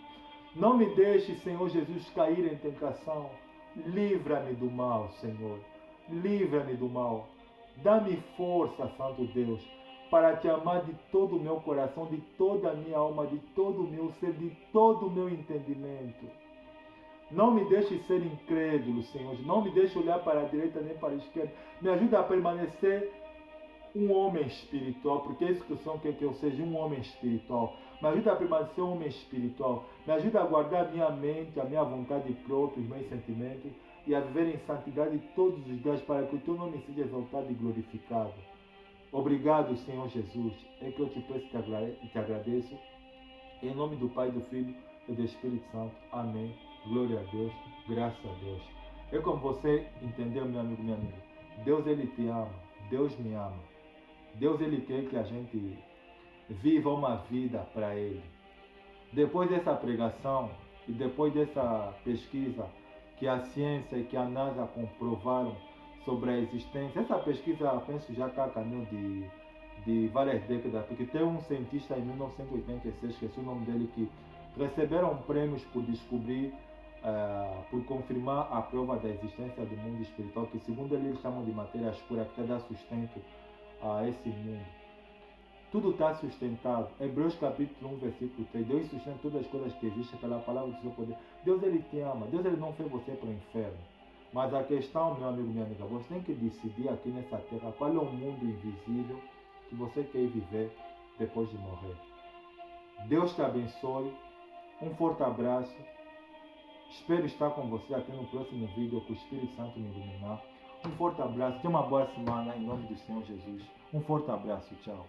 Não me deixe, Senhor Jesus, cair em tentação. Livra-me do mal, Senhor. Livra-me do mal. Dá-me força, Santo Deus, para te amar de todo o meu coração, de toda a minha alma, de todo o meu ser, de todo o meu entendimento. Não me deixe ser incrédulo, Senhor. Não me deixe olhar para a direita nem para a esquerda. Me ajuda a permanecer um homem espiritual, porque é isso que o Senhor quer que eu seja, um homem espiritual. Me ajuda a permanecer um homem espiritual. Me ajuda a guardar a minha mente, a minha vontade própria, os meus sentimentos e a viver em santidade todos os dias para que o teu nome seja exaltado e glorificado. Obrigado, Senhor Jesus. É que eu te peço e te agradeço. Em nome do Pai, do Filho e do Espírito Santo. Amém. Glória a Deus. Graças a Deus. É como você entendeu, meu amigo, minha amiga. Deus, Ele te ama. Deus me ama. Deus, Ele quer que a gente viva uma vida para Ele. Depois dessa pregação e depois dessa pesquisa que a ciência e que a NASA comprovaram sobre a existência, essa pesquisa, penso, já está a caminho de várias décadas, porque tem um cientista em 1986, esqueci o nome dele, que receberam prêmios por descobrir, por confirmar a prova da existência do mundo espiritual, que segundo eles chamam de matéria escura, que dá sustento a esse mundo. Tudo está sustentado. Hebreus capítulo 1, versículo 3. Deus sustenta todas as coisas que existem pela palavra do seu poder. Deus, Ele te ama. Deus, Ele não fez você para o inferno. Mas a questão, meu amigo, minha amiga, você tem que decidir aqui nessa terra qual é o mundo invisível que você quer viver depois de morrer. Deus te abençoe. Um forte abraço. Espero estar com você até no próximo vídeo, que o Espírito Santo me iluminar. Um forte abraço. Tenha uma boa semana em nome do Senhor Jesus. Um forte abraço. Tchau.